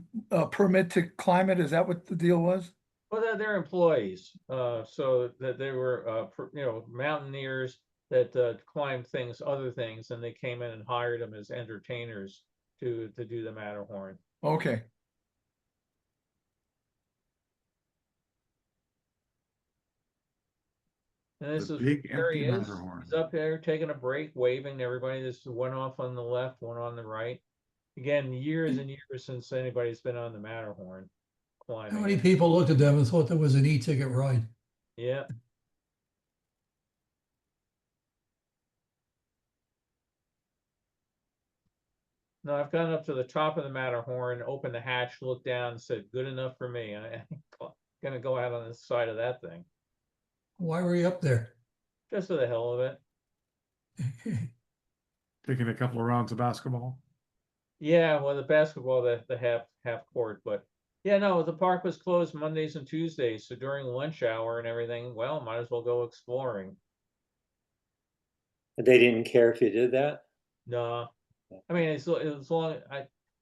permit to climb it. Is that what the deal was? Well, they're employees, so that they were, mountaineers that climbed other things, and they came in and hired them as entertainers to do the Matterhorn. Okay. And this The is big there he empty is. Matterhorn. He's up there taking a break, waving to everybody. This is one off on the left, one on the right. Again, years and years since anybody's been on the Matterhorn climbing. How many people looked at them and thought that was an e-ticket ride? Yeah. No, I've gone up to the top of the Matterhorn, opened the hatch, looked down, and said, "Good enough for me." I'm gonna go out on the side of that thing, Why were you up there? just for the hell of it. Taking a couple of rounds of basketball. Yeah, well, the basketball, the half court, but yeah, no, the park was closed Mondays and Tuesdays, so during lunch hour and everything, well, might as well go exploring. They didn't care if you did that? No, I mean, as long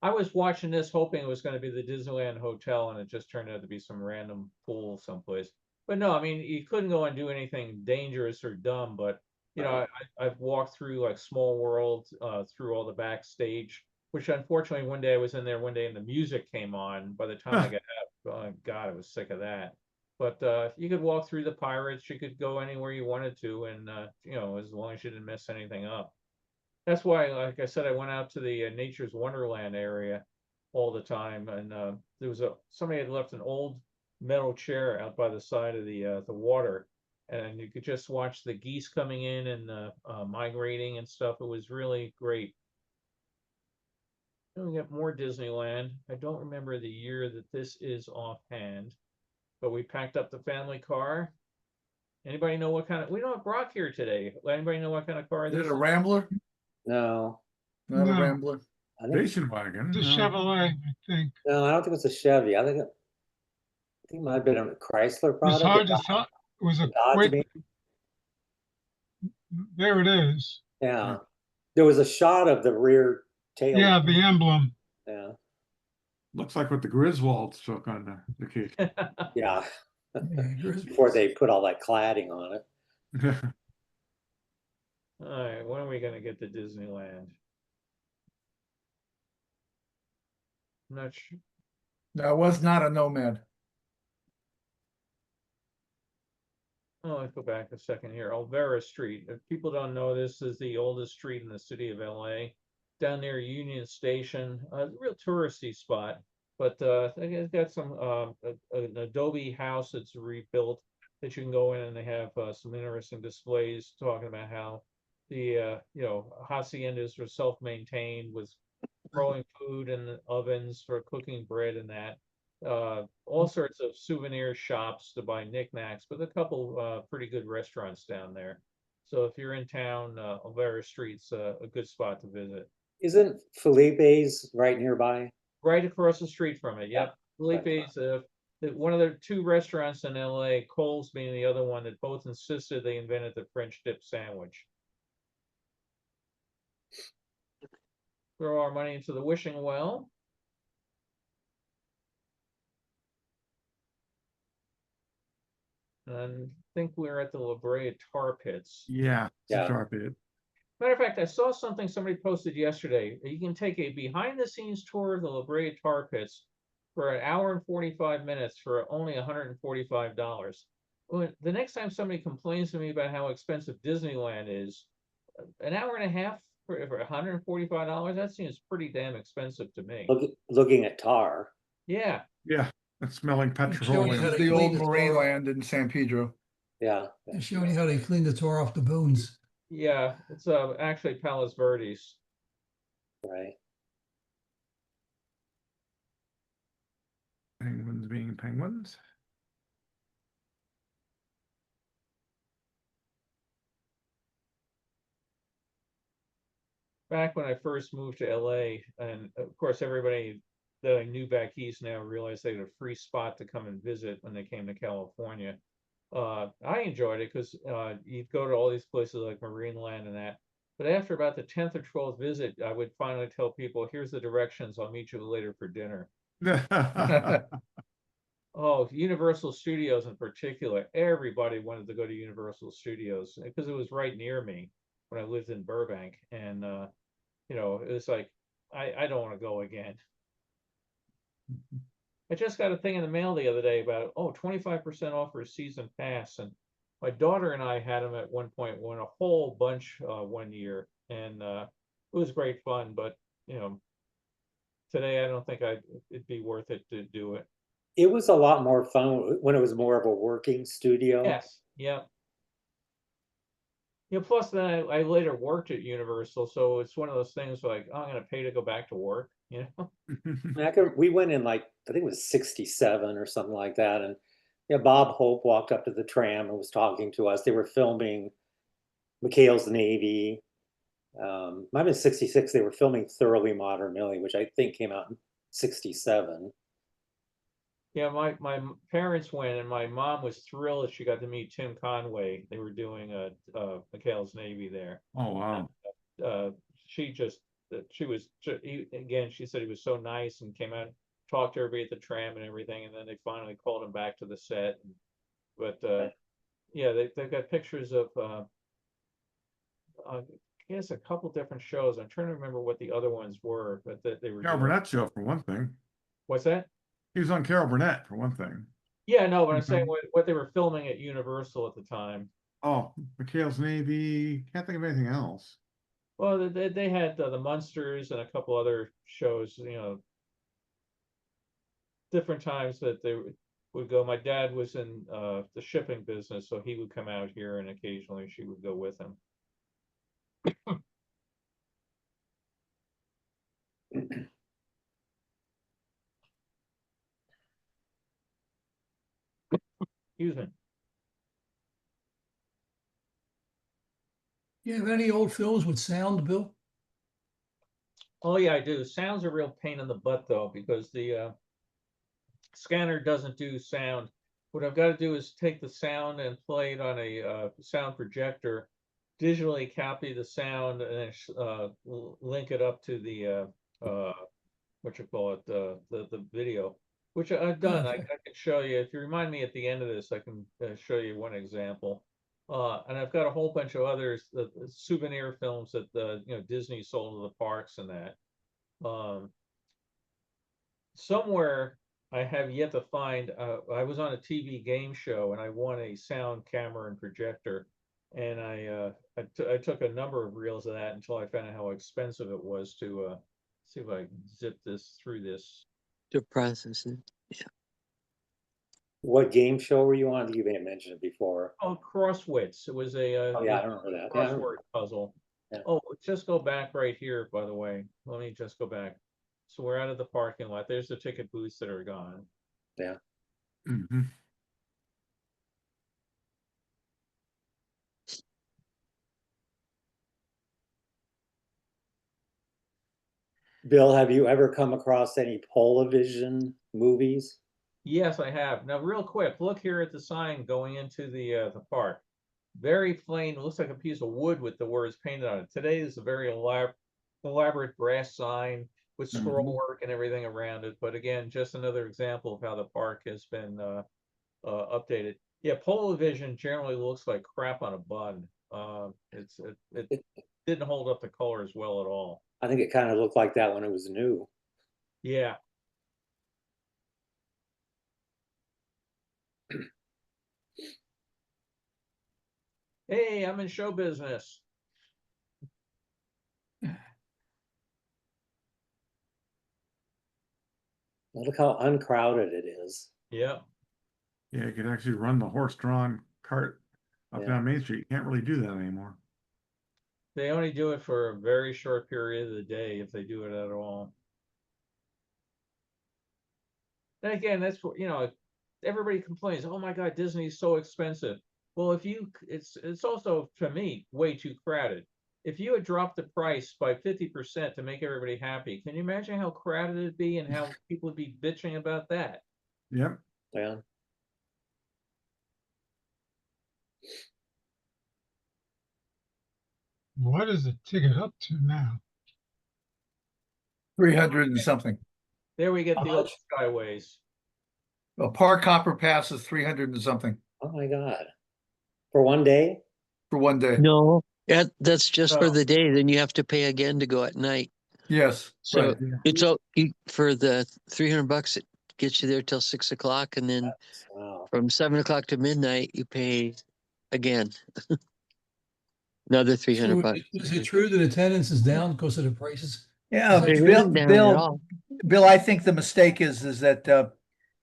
I was watching this hoping it was going to be the Disneyland Hotel, and it just turned out to be some random pool someplace. But no, I mean, you couldn't go and do anything dangerous or dumb. But I've walked through like Small World, through all the backstage, which unfortunately one day I was in there one day and the music came on. By the time I got out, oh God, I was sick of that. But you could walk through the Pirates. You could go anywhere you wanted to, and as long as you didn't mess anything up. That's why, like I said, I went out to the Nature's Wonderland area all the time, and there was somebody had left an old metal chair out by the side of the water, and you could just watch the geese coming in and migrating and stuff. It was really great. Then we got more Disneyland. I don't remember the year that this is offhand, but we packed up the family car. Anybody know what kind of? We don't have Brock here today. Anybody know what kind of car Is this it is? a Rambler? No. Not a No. Rambler. I think, Station wagon. The no. Chevrolet, I think. no, I don't think it's a Chevy. I think it might have been a Chrysler It was product. hard to tell. It was a Dodge, quick, maybe? there it is. Yeah. There was a shot of the rear tail. Yeah, the emblem. Yeah. Looks like what the Griswolds took on the case. Yeah. Yeah, Before they put all that cladding on it. All right, when are we gonna get to Disneyland? I'm not sure. No, it was not a Nomad. Oh, let's go back a second here. Olvera Street. If people don't know, this is the oldest street in the city of LA. Down near Union Station, a real touristy spot. But it's got some an adobe house that's rebuilt that you can go in, and they have some interesting displays talking about how the haciendas were self-maintained with growing food in the ovens for cooking bread and that. All sorts of souvenir shops to buy knickknacks, but a couple pretty good restaurants down there. So if you're in town, Olvera Street's a good spot to visit. Isn't Felipe's right nearby? Right across the street from it. Yep. Yeah. Felipe's one of the two restaurants in LA, Cole's being the other one, that both insisted they invented the French dip sandwich. Throw our money into the wishing well. And I think we're at the La Brea Tar Pits. Yeah, it's Yeah. a tar pit. Matter of fact, I saw something somebody posted yesterday. You can take a behind-the-scenes tour of the La Brea Tar Pits for 1 hour and 45 minutes for only $145. Well, the next time somebody complains to me about how expensive Disneyland is, 1 hour and a half for $145, that seems pretty damn expensive to me. Looking at tar. Yeah. Yeah, it's smelling showing you petroleum. how It's to the clean old the Marine tar. land in San Pedro. Yeah. They're showing you how they clean the tar off the bones. Yeah, it's actually Palos Verdes. Right. Penguins being penguins. Back when I first moved to LA, and of course everybody that I knew back east now realized they had a free spot to come and visit when they came to California. I enjoyed it because you'd go to all these places like Marineland and that. But after about the 10th or 12th visit, I would finally tell people, here's the directions, I'll meet you later for dinner. Oh, Universal Studios in particular, everybody wanted to go to Universal Studios because it was right near me when I lived in Burbank. And, it was like, I don't want to go again. I just got a thing in the mail the other day about, 25% off for a season pass. And my daughter and I had them at one point, won a whole bunch one year. And it was great fun. But, today I don't think it'd be worth it to do it. It was a lot more fun when it was more of a working studio. Yes. Yeah. Yeah. Plus, then I later worked at Universal, so it's one of those things like, I'm going to pay to go back to work. We went in I think it was 67 or something like that, and Bob Hope walked up to the tram and was talking to us. They were filming McHale's Navy. Might have been 66. They were filming Thoroughly Modern Millie, which I think came out in 67. Yeah, my parents went, and my mom was thrilled that she got to meet Tim Conway. They were doing McHale's Navy there. Oh, wow. She said he was so nice and came out, talked to everybody at the tram and everything, and then they finally called him back to the set. But yeah, they've got pictures of I guess a couple different shows. I'm trying to remember what the other ones were, but that they were Carol doing. Burnett show for one thing. What's that? He was on Carol Burnett for one thing. Yeah, no, but I'm saying Mhm. what they were filming at Universal at the time. Oh, McHale's Navy. Can't think of anything else. Well, they had the Munsters and a couple other shows, different times that they would go. My dad was in the shipping business, so he would come out here, and occasionally she would go with him. Excuse me. You have any old films with sound, Bill? Oh yeah, I do. Sound's a real pain in the butt though, because the scanner doesn't do sound. What I've got to do is take the sound and play it on a sound projector, digitally copy the sound, and then link it up to the the video, which I've done. I can show you. If you remind me at the end of this, I can show you one example. And I've got a whole bunch of others, the souvenir films that Disney sold to the parks and that. Somewhere I have yet to find. I was on a TV game show and I won a sound camera and projector, and I took a number of reels of that until I found out how expensive it was to see if I can zip this through this. To process it. Yeah. What game show were you on? You may have mentioned it before. Oh, Crosswits. It was a Oh yeah, I remember that. crossword puzzle. Oh, just go back right here, by the way. Let me just go back. So we're out of the parking lot. There's the ticket booths that are gone. Yeah. Mhm. Bill, have you ever come across any Polavision movies? Yes, I have. Now, real quick, look here at the sign going into the park. Very plain, looks like a piece of wood with the words painted on it. Today is a very elaborate brass sign with scroll work and everything around it. But again, just another example of how the park has been updated. Yeah, Polavision generally looks like crap on a bun. It didn't hold up the colors well at all. I think it kind of looked like that when it was new. Yeah. Hey, I'm in show business. Look how uncrowded it is. Yeah. Yeah, you could actually run the horse-drawn cart up Yeah. down Main Street. You can't really do that anymore. They only do it for a very short period of the day if they do it at all. And again, that's what, everybody complains, oh my God, Disney's so expensive. Well, it's also, to me, way too crowded. If you had dropped the price by 50% to make everybody happy, can you imagine how crowded it'd be and how people would be bitching about that? Yep. Yeah. What is the ticket up to now? 300 and something. There we get How the old much? Skyways. A park hopper pass is 300 and something Oh my God. For one day? for one day. No, that's just for No. the day. Then you have to pay again to go at night. Yes, So right. it's for the $300, it gets you there till 6 o'clock, and then Wow. from 7 o'clock to midnight, you pay again. Another $300. Is it true that attendance is down because of the prices? Yeah, It Bill, isn't down at Bill, all. Bill, I think the mistake is that died.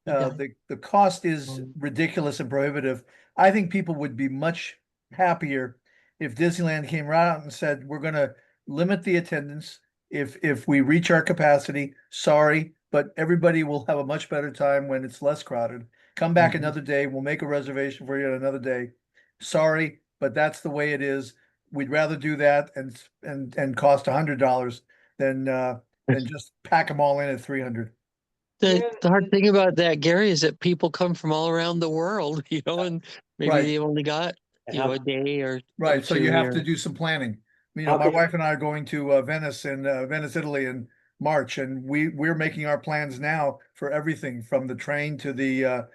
the cost is ridiculous and prohibitive. I think people would be much happier if Disneyland came right out and said, we're gonna limit the attendance. If we reach our capacity, sorry, but everybody will have a much better time when it's less crowded. Come back another day, we'll make a reservation for you on another day. Sorry, but that's the way it is. We'd rather do that and cost $100 than just pack them all in at 300. The hard thing about that, Gary, is that people come from all around the world, and maybe Right. they only got, a day or Right, so two you have or- to do some planning. How My can- wife and I are going to Venice Italy in March, and we're making our plans now for everything from the train to the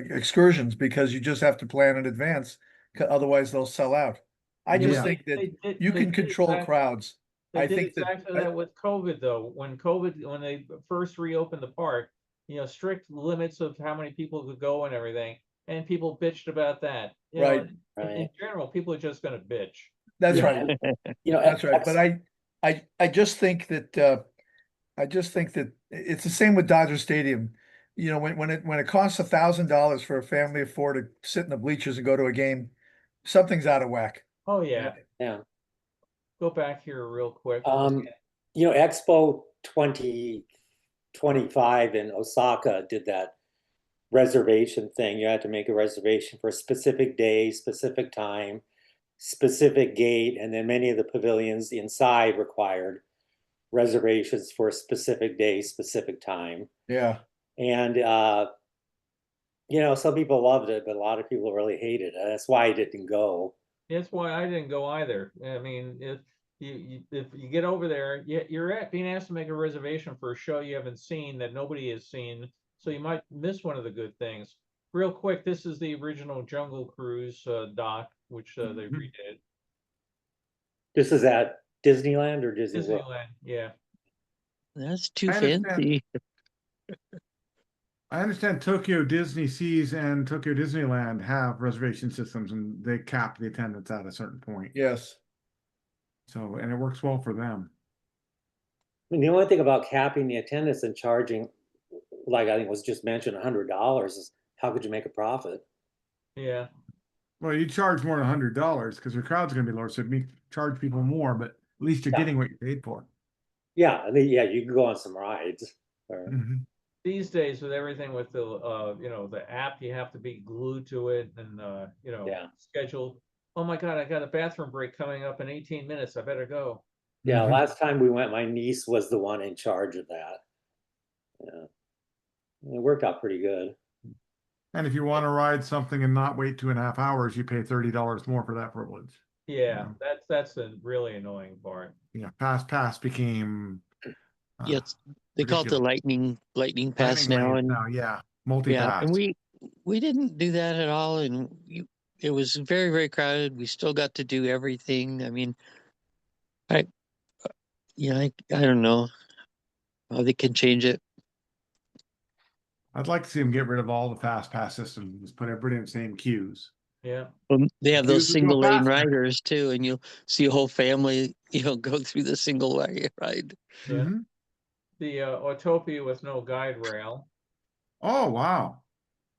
excursions, because you just have to plan in advance, otherwise they'll sell out. I just Yeah. think that They you can did control exactly- crowds. They I did think that exactly that with COVID, though. When they first reopened the park, strict limits of how many people could go and everything, and people bitched about that. Right. In Right. general, people are just going to bitch. that's Yeah. right. You know, That's right. ex- But I just think that it's the same with Dodger Stadium. When it costs $1,000 for a family of four to sit in the bleachers and go to a game, something's out of whack. Oh yeah. Yeah. Go back here real quick. Expo 2025 in Osaka did that reservation thing. You had to make a reservation for a specific day, specific time, specific gate, and then many of the pavilions inside required reservations for a specific day, specific time. Yeah. And some people loved it, but a lot of people really hated it. That's why I didn't go. That's why I didn't go either. I mean, if you get over there, you're being asked to make a reservation for a show you haven't seen, that nobody has seen, so you might miss one of the good things. Real quick, this is the original Jungle Cruise dock, which they redid. This is at Disneyland or Disney World? Disneyland, yeah. That's too I understand. fancy. I understand Tokyo Disney Seas and Tokyo Disneyland have reservation systems, and they cap the attendance at a certain point. Yes. So, and it works well for them. I mean, the only thing about capping the attendance and charging, like I think was just mentioned, $100 is how could you make a profit? Yeah. Well, you charge more than $100 because the crowd's gonna be lower, so me charge people more, but at least you're Yeah. getting what you paid for. Yeah, I mean, yeah, you can go on some rides. Or, Mhm. These days with everything with the, you know, the app, you have to be glued to it and, you know, Yeah. schedule. Oh my God, I got a bathroom break coming up in 18 minutes. I better go. yeah, Mhm. last time we went, my niece was the one in charge of that. Yeah. It worked out pretty good. And if you want to ride something and not wait 2.5 hours, you pay $30 more for that privilege. Yeah, that's a really annoying part. Yeah, pass became Yes, they call it the ridiculous. lightning pass Lightning now, lanes and now, yeah, yeah, multi-pass. and we didn't do that at all, and it was very, very crowded. We still got to do everything. I mean, I yeah, I don't know how they can change it. I'd like to see them get rid of all the fast pass systems, just put everybody in the same queues. Yeah. They have those Queues would go single lane faster. riders too, and you'll see a whole family, go through the single lane ride. Yeah. Mhm. The Autopia with no guide rail. Oh, wow.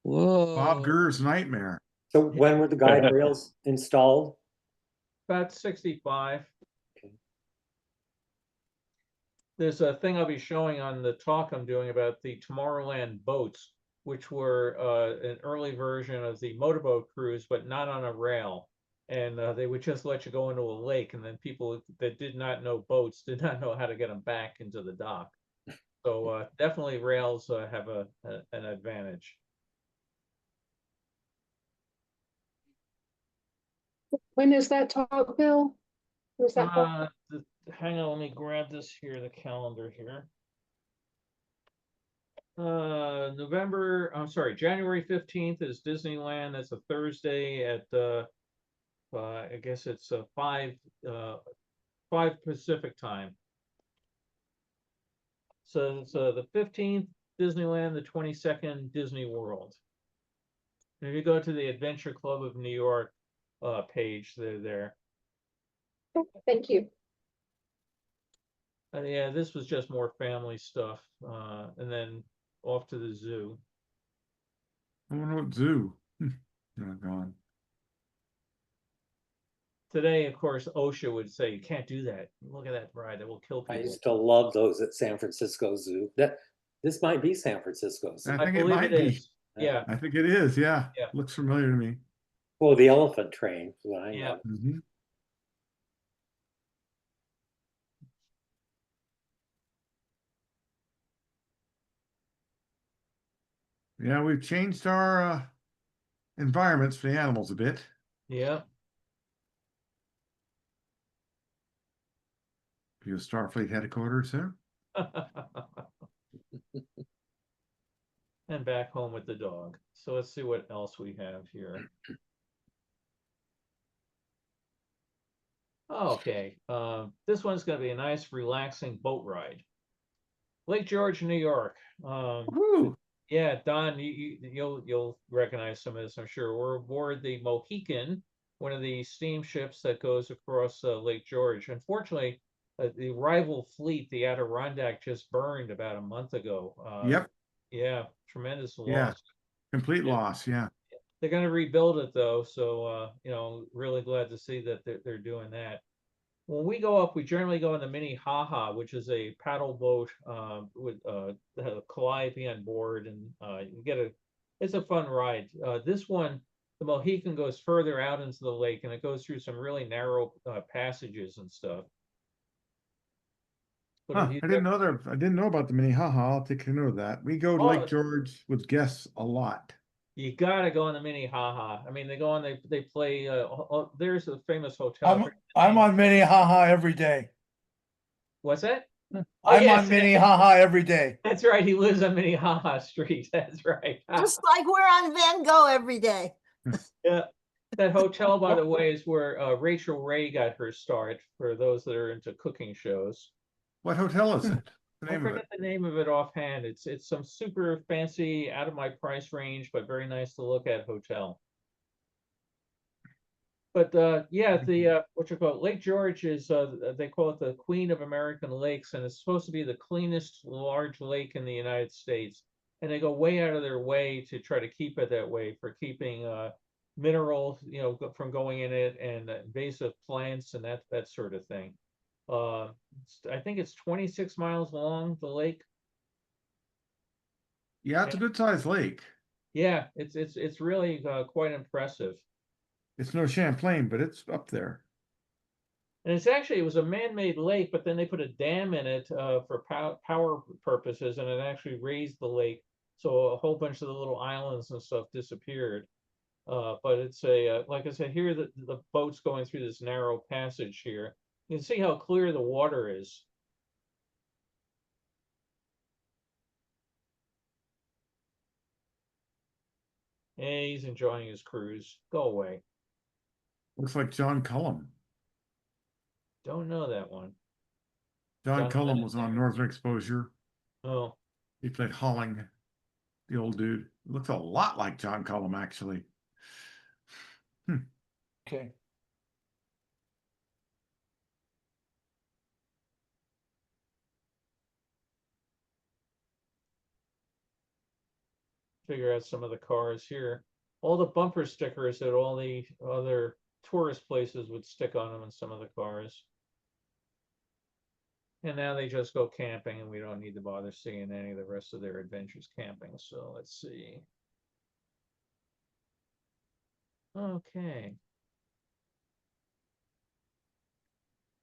Bob Whoa. Gurr's nightmare. So when were the guide rails installed? About 65. Okay. There's a thing I'll be showing on the talk I'm doing about the Tomorrowland boats, which were an early version of the motorboat cruise, but not on a rail. And they would just let you go into a lake, and then people that did not know boats did not know how to get them back into the dock. So definitely rails have an advantage. When is that talk, Bill? Where's that? for? Hang on, let me grab this here, the calendar here. January 15th is Disneyland. That's a Thursday at I guess it's 5 Pacific time. So the 15th Disneyland, the 22nd Disney World. And if you go to the Adventure Club of New York page, they're there. Thank you. Yeah, this was just more family stuff, and then off to the zoo. I wonder what zoo. Oh, God. Today, of course, OSHA would say you can't do that. Look at that ride; it will kill I people. used to love those at San Francisco Zoo. This might be San Francisco Zoo. I think it believe might it be. is. Yeah, I think it is. Yeah. Yeah. Looks familiar to me. Well, the elephant train, is what I know. yeah. Mhm. Yeah, we've changed our environments for the animals a bit. Yeah. View of Starfleet headquarters there. And back home with the dog. So let's see what else we have here. Okay, this one's going to be a nice, relaxing boat ride. Lake George, New York. Woo! Yeah, Don, you'll recognize some of this, I'm sure. We're aboard the Mohican, one of the steamships that goes across Lake George. Unfortunately, the rival fleet, the Adirondack, just burned about a month ago. Yep. Yeah, tremendous loss. Yeah. Complete Yeah. loss. Yeah. They're going to rebuild it though, so really glad to see that they're doing that. When we go up, we generally go in the Minnehaha, which is a paddle boat with a calliope on board, and it's a fun ride. This one, the Mohican, goes further out into the lake, and it goes through some really narrow passages and stuff. But Huh, if you I didn't know about the Minnehaha. I'll take a note of that. We go to Oh, Lake George with guests a lot. You gotta go on the Minnehaha. I mean, they go on. They play. There's a famous hotel. I'm on Minnehaha every day. What's that? I'm yes, on Minnehaha every day. That's right. He lives on Minnehaha Street. That's right. Just like we're on Van Gogh every day. Yeah. That hotel, by the way, is where Rachel Ray got her start, for those that are into cooking shows. What hotel is it? The I name of forget it. the name of it offhand. It's some super fancy, out of my price range, but very nice to look at hotel. But yeah, the what you call it, Lake George is they call it the Queen of American Lakes, and it's supposed to be the cleanest large lake in the United States. And they go way out of their way to try to keep it that way, for keeping minerals, from going in it, and invasive plants and that sort of thing. I think it's 26 miles long, the lake. Yeah, it's a good sized lake. Yeah, it's really quite impressive. It's no Champlain, but it's up there. And it was a man-made lake, but then they put a dam in it for power purposes, and it actually raised the lake. So a whole bunch of the little islands and stuff disappeared. But it's like I said, here the boat's going through this narrow passage here. You can see how clear the water is. Hey, he's enjoying his cruise. Go away. Looks like John Cullum. Don't know that one. John Cullum was on Northern Exposure. Oh. He played Holling, the old dude. Looks a lot like John Cullum, actually. Okay. Figure out some of the cars here. All the bumper stickers that all the other tourist places would stick on them in some of the cars. And now they just go camping, and we don't need to bother seeing any of the rest of their adventures camping. So let's see. Okay.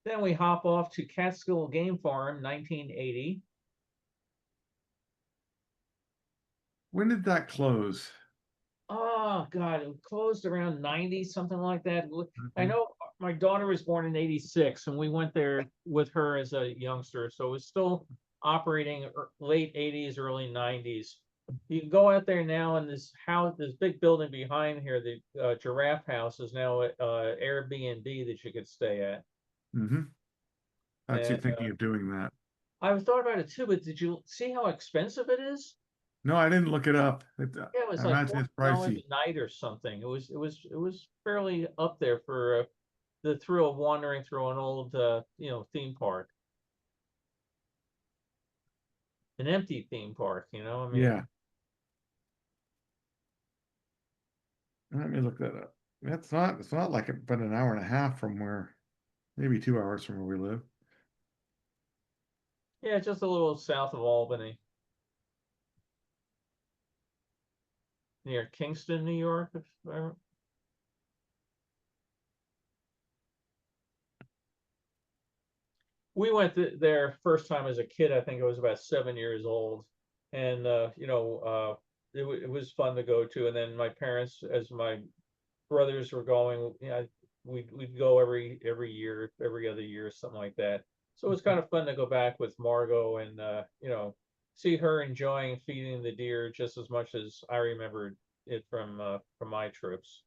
Then we hop off to Catskill Game Farm, 1980. When did that close? Oh God, it closed around 90, something like that. I know my daughter was born in 86, and we went there with her as a youngster, so it was still operating late 80s, early 90s. You can go out there now, and this house, this big building behind here, the Giraffe House, is now Airbnb that you could stay at. Mm-hmm. Actually And, thinking of doing that. I thought about it too, but did you see how expensive it is? No, I didn't look it up. Yeah, it was I like imagine it's $40 pricey. a night or something. It was fairly up there for the thrill of wandering through an old theme park, an empty theme park. I mean, Yeah. Let me look that up. It's not like it, but an hour and a half from maybe 2 hours from where we live. yeah, just a little south of Albany, near Kingston, New York. We went there first time as a kid. I think I was about 7 years old, and it was fun to go to. And then my parents, as my brothers were going, we'd go every year, every other year, something like that. So it was kind of fun to go back with Margot and see her enjoying feeding the deer just as much as I remembered it from my trips.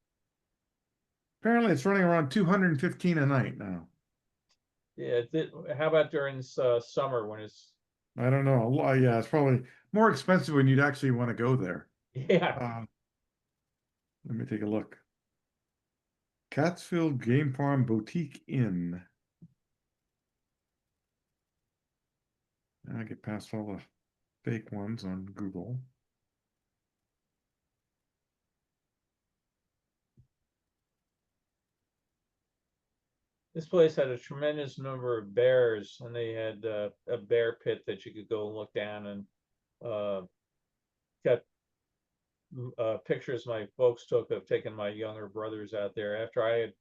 Apparently, it's running around 215 a night now. Yeah. How about during summer when it's? I don't know. Yeah, it's probably more expensive when you'd actually want to go there. Yeah. Let me take a look. Catskill Game Farm Boutique Inn. I get past all the fake ones on Google. This place had a tremendous number of bears, and they had a bear pit that you could go look down, and got pictures my folks took of taking my younger brothers out there after I had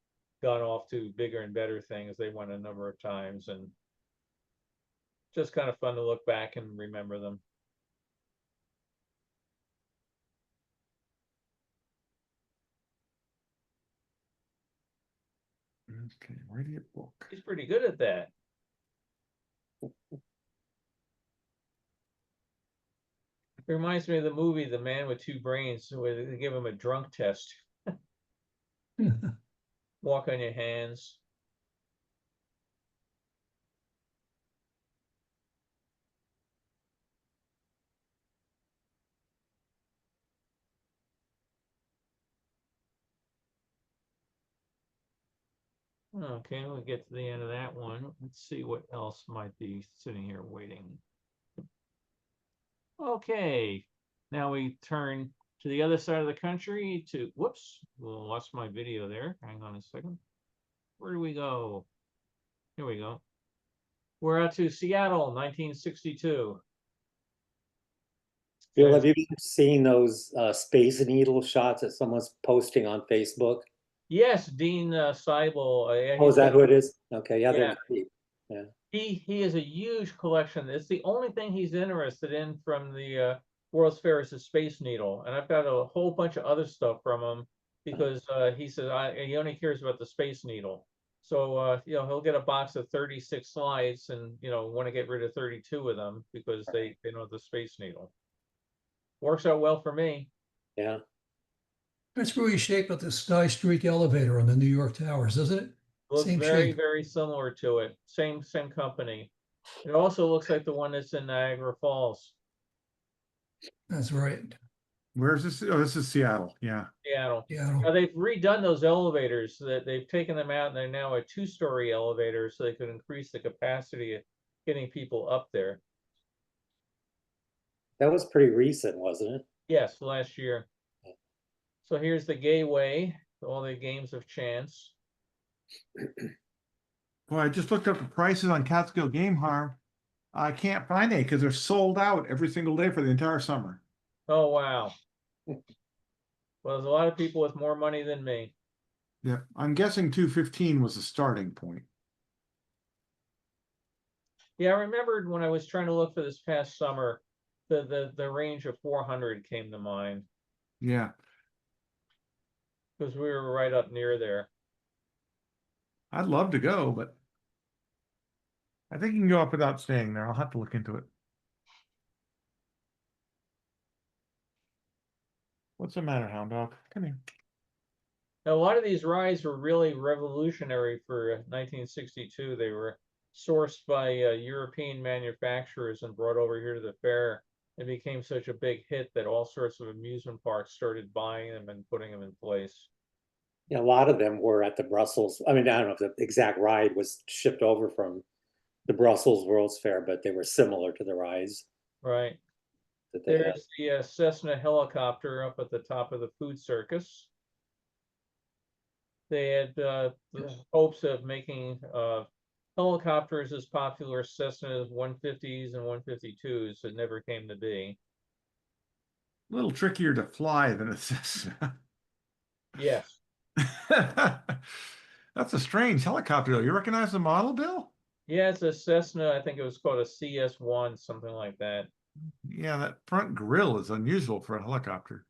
gone off to bigger and better things. They went a number of times, and just kind of fun to look back and remember them. Okay, radio book. He's pretty good at that. It reminds me of the movie The Man with Two Brains, where they give him a drunk test. Walk on your hands. Okay, we'll get to the end of that one. Let's see what else might be sitting here waiting. Okay, now we turn to the other side of the country to, whoops, well, lost my video there. Hang on a second. Where do we go? Here we go. We're out to Seattle, 1962. Bill, have you been seeing those Space Needle shots that someone's posting on Facebook? Yes, Dean Seibel. Oh, is that who it is? Okay, yeah, Yeah. they're great. Yeah. He has a huge collection. It's the only thing he's interested in from the World's Fair is the Space Needle, and I've got a whole bunch of other stuff from him because he says he only cares about the Space Needle. So you know, he'll get a box of 36 slides, and you know, want to get rid of 32 of them because they know the Space Needle. Works out well for me. Yeah. It's really shaped like the Sky Streak elevator on the New York Towers, doesn't it? Looks Same very, shape. very similar to it. Same company. It also looks like the one that's in Niagara Falls. That's right. Where's this? Oh, this is Seattle. Yeah. Seattle. Yeah. Now they've redone those elevators. That they've taken them out, and they're now a 2-story elevator, so they could increase the capacity of getting people up there. That was pretty recent, wasn't it? Yes, last year. So here's the gateway. All the games of chance. Well, I just looked up the prices on Catskill Game Farm. I can't find any because they're sold out every single day for the entire summer. Oh wow. Well, there's a lot of people with more money than me. Yeah, I'm guessing 215 was the starting point. Yeah, I remembered when I was trying to look for this past summer, the range of 400 came to mind Yeah, because we were right up near there. I'd love to go, but I think you can go up without staying there. I'll have to look into it. What's the matter, Hound Dog? Come here. Now, a lot of these rides were really revolutionary for 1962. They were sourced by European manufacturers and brought over here to the fair. It became such a big hit that all sorts of amusement parks started buying them and putting them in place. Yeah, a lot of them were at the Brussels. I mean, I don't know if the exact ride was shipped over from the Brussels World's Fair, but they were similar to the rides. Right. That they had. There's the Cessna helicopter up at the top of the food circus. They had the hopes of making helicopters as popular as Cessna's 150s and 152s. It never came to be. A little trickier to fly than a Cessna. Yes. That's a strange helicopter, though. You recognize the model, Bill? Yeah, it's a Cessna. I think it was called a CS1, something like that. Yeah, that front grille is unusual for a helicopter.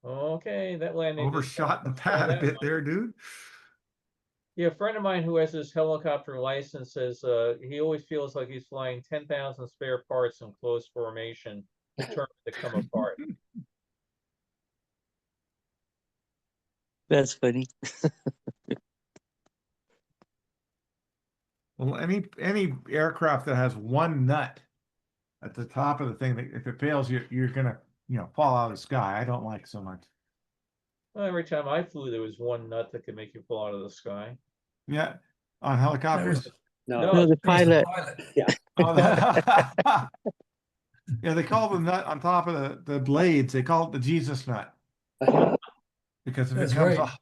Okay, that landing Overshot the pad a bit there, dude. Yeah, a friend of mine who has this helicopter license says he always feels like he's flying 10,000 spare parts in close formation, determined to come apart. That's funny. Well, any aircraft that has one nut at the top of the thing, if it fails, you're gonna fall out of the sky. I don't like so much. Well, every time I flew, there was one nut that could make you fall out of the sky. Yeah, on helicopters. No, the pilot. Yeah. Yeah, they call the nut on top of the blades. They call it the Jesus nut because if That's it comes right. off,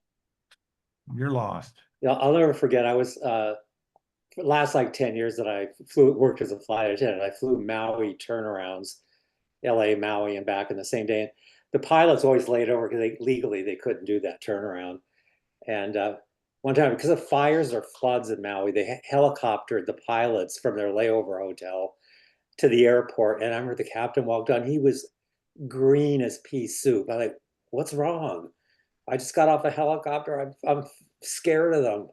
you're lost. Yeah, I'll never forget. I was for the last like 10 years that I worked as a flight attendant. I flew Maui turnarounds, LA, Maui, and back in the same day. And the pilots always laid over because they couldn't do that turnaround. And one time, because of fires or floods in Maui, they helicoptered the pilots from their layover hotel to the airport. And I remember the captain walked on. He was green as pea soup. I'm like, what's wrong? I just got off a helicopter. I'm scared of them.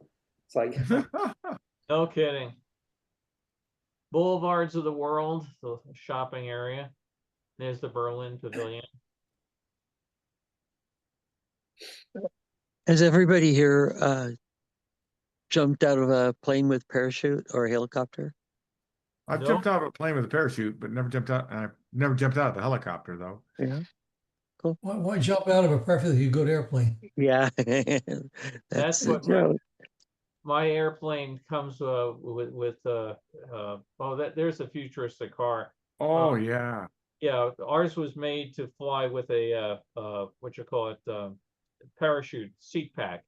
It's like, No kidding. Boulevards of the world, the shopping area. There's the Berlin Pavilion. Has everybody here jumped out of a plane with parachute or a helicopter? I've Nope. jumped out of a plane with a parachute, but never jumped out. I've never jumped out of the helicopter, though. Yeah. Why jump out of a perfectly good airplane? Yeah. That's the what joke. my airplane comes with there's a futuristic car. Oh, yeah. Yeah, ours was made to fly with a what you call it, parachute seat pack.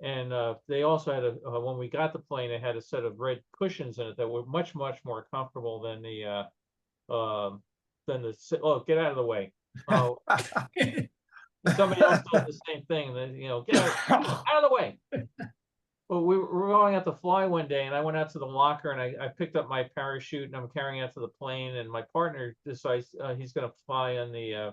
And they also had when we got the plane, it had a set of red cushions in it that were much more comfortable than oh, get out of the way. Oh, somebody else does the same thing. Then get out of the way. Well, we were going out to fly one day, and I went out to the locker and I picked up my parachute and I'm carrying it to the plane. And my partner decides he's going to fly on the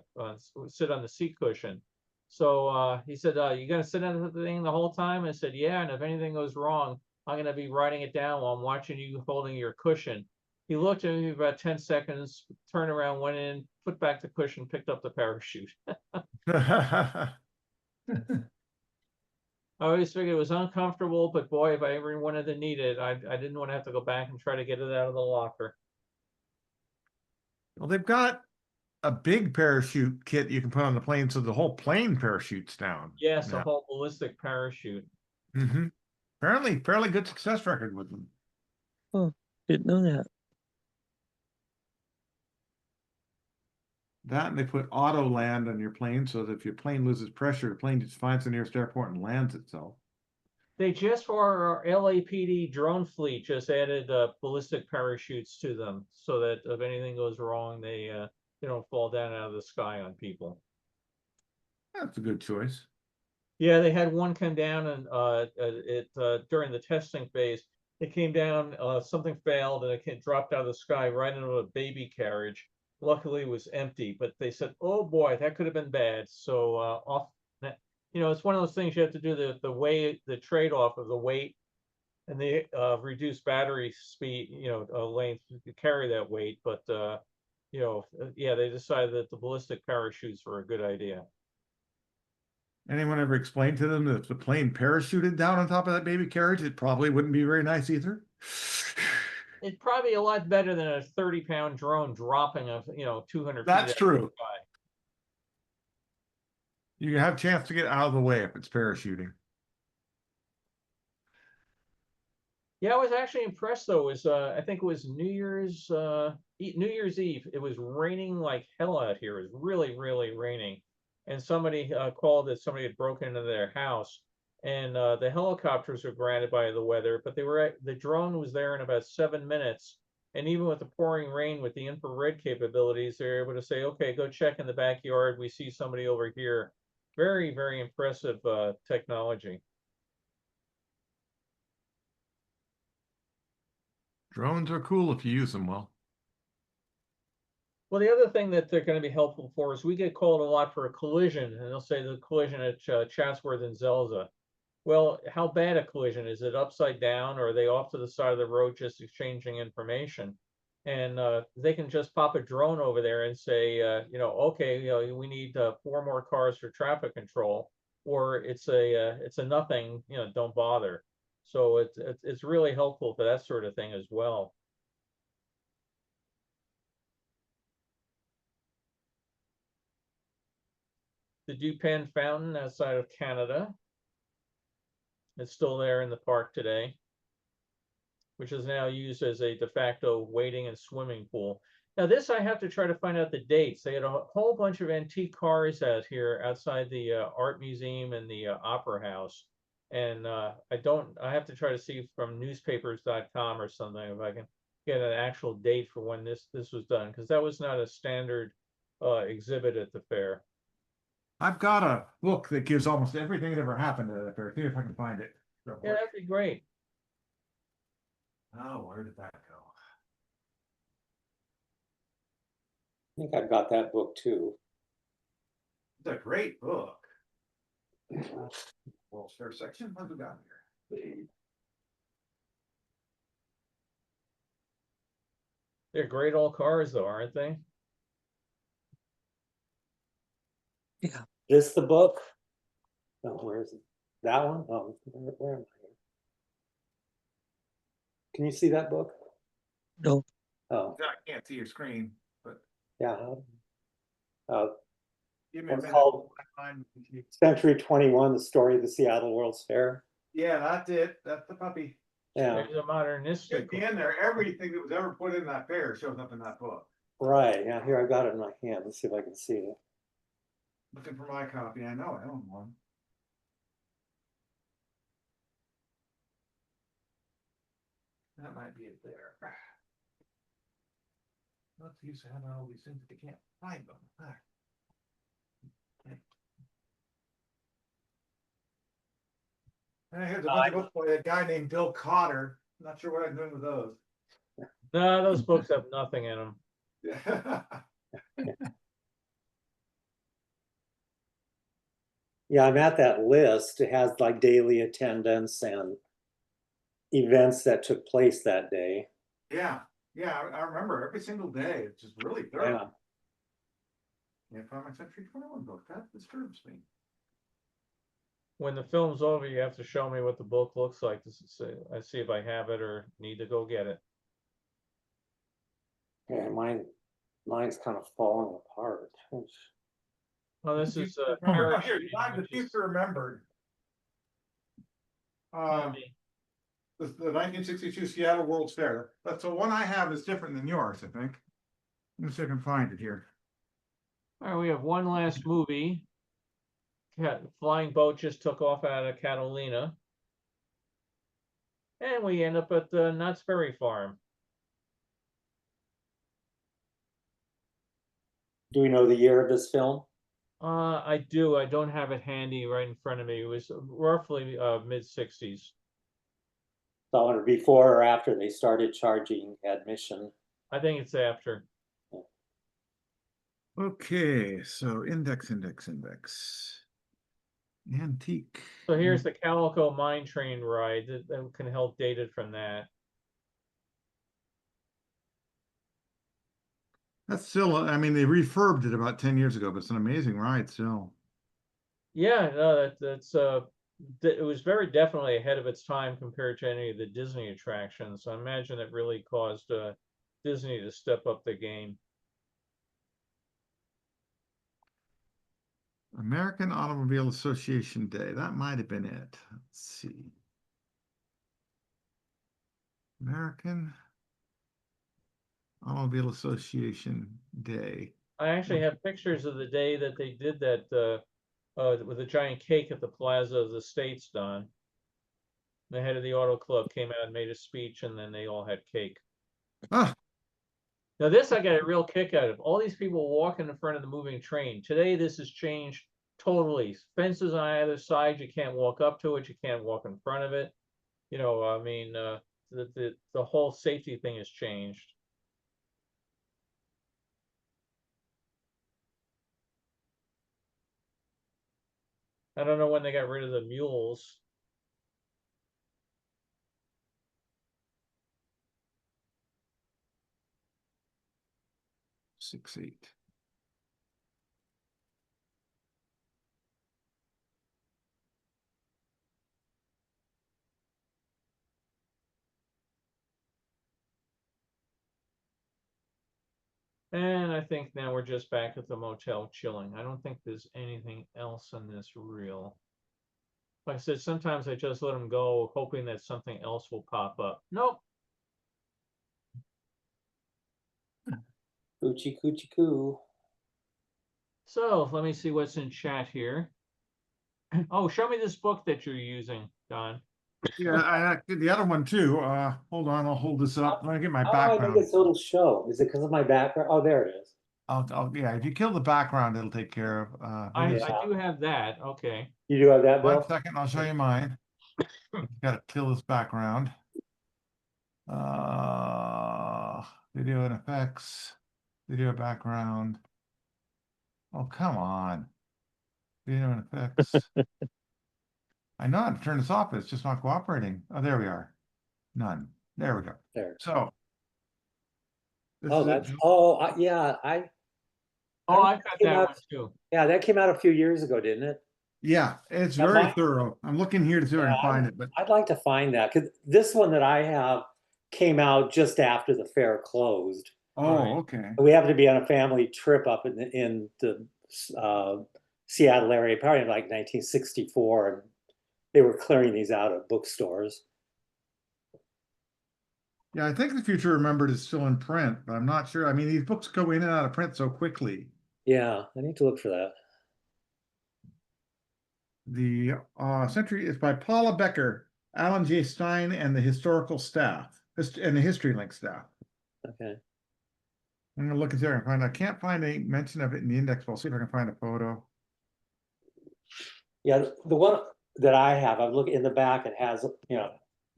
sit on the seat cushion. So he said, "You going to sit on the thing the whole time?" I said, "Yeah. And if anything goes wrong, I'm going to be writing it down while I'm watching you holding your cushion." He looked at me about 10 seconds, turned around, went in, put back the cushion, picked up the parachute. I always figured it was uncomfortable, but boy, if I ever wanted to need it, I didn't want to have to go back and try to get it out of the locker. Well, they've got a big parachute kit you can put on the plane, so the whole plane parachutes down. Yes, a whole ballistic parachute. Mm-hmm. Apparently, fairly good success record with them. Oh, didn't know that. That, and they put auto land on your plane, so that if your plane loses pressure, the plane just finds the nearest airport and lands itself. They just, for our LAPD drone fleet, just added ballistic parachutes to them, so that if anything goes wrong, they don't fall down out of the sky on people. That's a good choice. Yeah, they had one come down and during the testing phase, it came down, something failed and it dropped out of the sky right into a baby carriage. Luckily, it was empty, but they said, "Oh boy, that could have been bad." So off, it's one of those things you have to do the trade-off of the weight and the reduced battery speed, length to carry that weight. But yeah, they decided that the ballistic parachutes were a good idea. Anyone ever explained to them that if the plane parachuted down on top of that baby carriage, it probably wouldn't be very nice either? It's probably a lot better than a 30-pound drone dropping of 200 That's feet true. You have a chance to get out of the way if it's parachuting. Yeah, I was actually impressed though. I think it was New Year's Eve. It was raining like hell out here. It was really, really raining. And somebody called that somebody had broken into their house. And the helicopters were granted by the weather, but the drone was there in about 7 minutes. And even with the pouring rain, with the infrared capabilities, they're able to say, "Okay, go check in the backyard. We see somebody over here." Very, very impressive technology. Drones are cool if you use them well. Well, the other thing that they're going to be helpful for is we get called a lot for a collision, and they'll say the collision at Chatsworth and Zelza. Well, how bad a collision? Is it upside down, or are they off to the side of the road just exchanging information? And they can just pop a drone over there and say, okay, we need 4 more cars for traffic control, or it's a nothing, don't bother. So it's really helpful for that sort of thing as well. The Dupin Fountain outside of Canada. It's still there in the park today, which is now used as a de facto wading and swimming pool. Now this, I have to try to find out the dates. They had a whole bunch of antique cars out here outside the art museum and the opera house. And I have to try to see from newspapers.com or something if I can get an actual date for when this was done, because that was not a standard exhibit at the fair. I've got a book that gives almost everything that ever happened at the fair. See if I can find it. Yeah, that'd be great. Oh, where did that go? I think I've got that book too. It's a great book. World's Fair section. What have we got here? They're great old cars though, aren't they? Yeah. This the book? Oh, where is it? That one? Oh, where am I here? Can you see that book? No. Oh, I can't see your screen, but yeah. give me a It's minute. called Century 21, The Story of the Seattle World's Fair. Yeah, that's it. That's the puppy. Yeah. There's a modernistic. Should be in there. Everything that was ever put in that fair shows up in that book. Right, yeah, here I got it in my hand. Let's see if I can see it. Looking for my copy. I know I own one. That might be it there. Not used to having all these things, but they can't find them. Okay. And here's a bunch of books by a guy named Bill Cotter. Not sure what I'm doing with those. No, those books have nothing in them. Yeah, I'm at that list. It has like daily attendance and events that took place that day. Yeah, I remember every single day. It's just really thorough. Yeah. Can't find my Century 21 book. That disturbs me. When the film's over, you have to show me what the book looks like to I see if I have it or need to go get it. Yeah, mine's kind of falling apart. Well, this is Here, Live the Future Remembered. The 1962 Seattle World's Fair. That's the one I have is different than yours, I think. Let me see if I can find it here. All right, we have one last movie. Flying boat just took off out of Catalina. And we end up at the Knott's Berry Farm. Do we know the year of this film? I do. I don't have it handy right in front of me. It was roughly mid-60s. So I wonder before or after they started charging admission. I think it's after. Okay, so index. Antique. So here's the Calico Mine Train ride that can help date it from that. That's still, I mean, they refurbed it about 10 years ago, but it's an amazing ride still. Yeah, no, it was very definitely ahead of its time compared to any of the Disney attractions. I imagine it really caused Disney to step up their game. American Automobile Association Day. That might have been it. Let's see. American Automobile Association Day. I actually have pictures of the day that they did that with a giant cake at the Plaza of the States, Don. The head of the auto club came out and made a speech, and then they all had cake. Ah. Now this I got a real kick out of. All these people walking in front of the moving train. Today this has changed totally. Fences on either side. You can't walk up to it. You can't walk in front of it. You know, I mean, the whole safety thing has changed. I don't know when they got rid of the mules. Six, 8. And I think now we're just back at the motel chilling. I don't think there's anything else in this reel. Like I said, sometimes I just let them go, hoping that something else will pop up. Nope. Coochie coochie coo. So let me see what's in chat here. Oh, show me this book that you're using, Don. Yeah, I did the other one too. Hold on, I'll hold this up. Let me get my How do I background. make this little show? Is it because of my background? Oh, there it is. Yeah, if you kill the background, it'll take care of. I do have that. Okay. You do have that, Bill? 1 second, I'll show you mine. Got to kill this background. Video and effects, video background. Oh, come on. Video and effects. I know how to turn this off, but it's just not cooperating. Oh, there we are. None. There we go. There. So. Yeah, I've got that one too. Yeah, that came out a few years ago, didn't it? Yeah, it's very thorough. I'm looking here to see if I can find it, but I'd like to find that because this one that I have came out just after the fair closed. Oh, okay. We happened to be on a family trip up in the Seattle area, probably in like 1964, and they were clearing these out at bookstores. Yeah, I think the Future Remembered is still in print, but I'm not sure. I mean, these books go in and out of print so quickly. Yeah, I need to look for that. The Century is by Paula Becker, Alan J. Stein, and the historical staff, and the History Link staff. Okay. I'm gonna look at there and find. I can't find a mention of it in the index, but I'll see if I can find a photo. Yeah, the one that I have, I'm looking in the back, it has,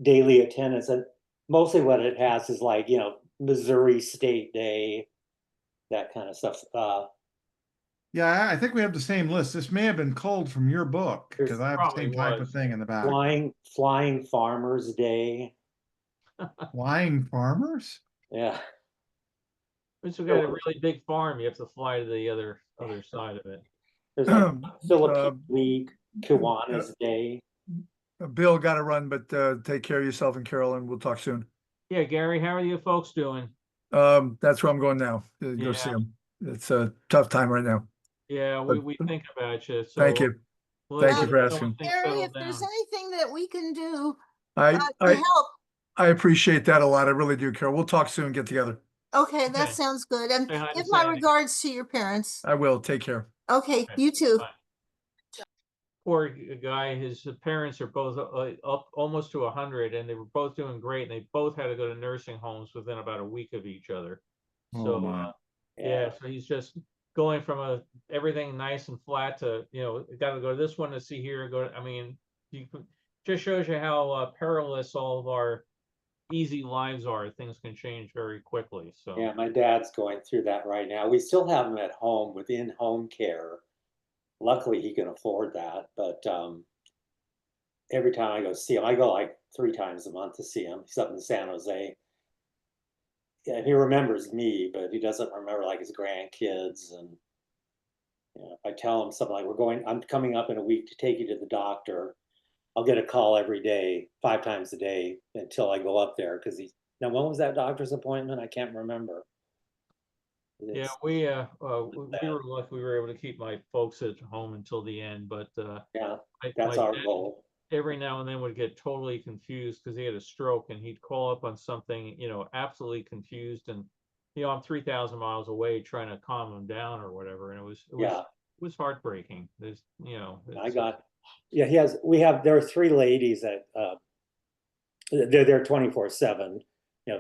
daily attendance, and mostly what it has is like, Missouri State Day, that kind of stuff. Yeah, I think we have the same list. This may have been culled from your book because I have the same type of thing in the back. Flying Farmers Day. Flying farmers? Yeah. Once you've got a really big farm, you have to fly to the other side of it. There's like Philippine Week, Kiwanis Day. Bill, got to run, but take care of yourself and Carol, and we'll talk soon. Yeah, Gary, how are you folks doing? That's where I'm going now. Go see them. It's a tough time right now. Yeah, we think about you. So Thank you. Thank you for asking. Gary, if there's anything that we can do I to help. I appreciate that a lot. I really do, Carol. We'll talk soon, get together. Okay, that sounds good. And Say hi to give my Sandy. regards to your parents. I will. Take care. Okay, you too. Bye. Poor guy, his parents are both up almost to 100, and they were both doing great, and they both had to go to nursing homes within about a week of each other. So my. yeah, so he's just going from everything nice and flat to, got to go to this one to see here. I mean, just shows you how perilous all of our easy lives are. Things can change very quickly. So Yeah, my dad's going through that right now. We still have him at home with in-home care. Luckily, he can afford that. But every time I go see him, I go like 3 times a month to see him. He's up in San Jose. Yeah, he remembers me, but he doesn't remember like his grandkids. And if I tell him something like, I'm coming up in a week to take you to the doctor, I'll get a call every day, 5 times a day until I go up there. Now, when was that doctor's appointment? I can't remember. yeah, we were lucky we were able to keep my folks at home until the end, but yeah, that's our goal. Every now and then would get totally confused because he had a stroke, and he'd call up on something, absolutely confused, and I'm 3,000 miles away trying to calm him down or whatever, and it was heartbreaking. There's there are 3 ladies that they're there 24/7.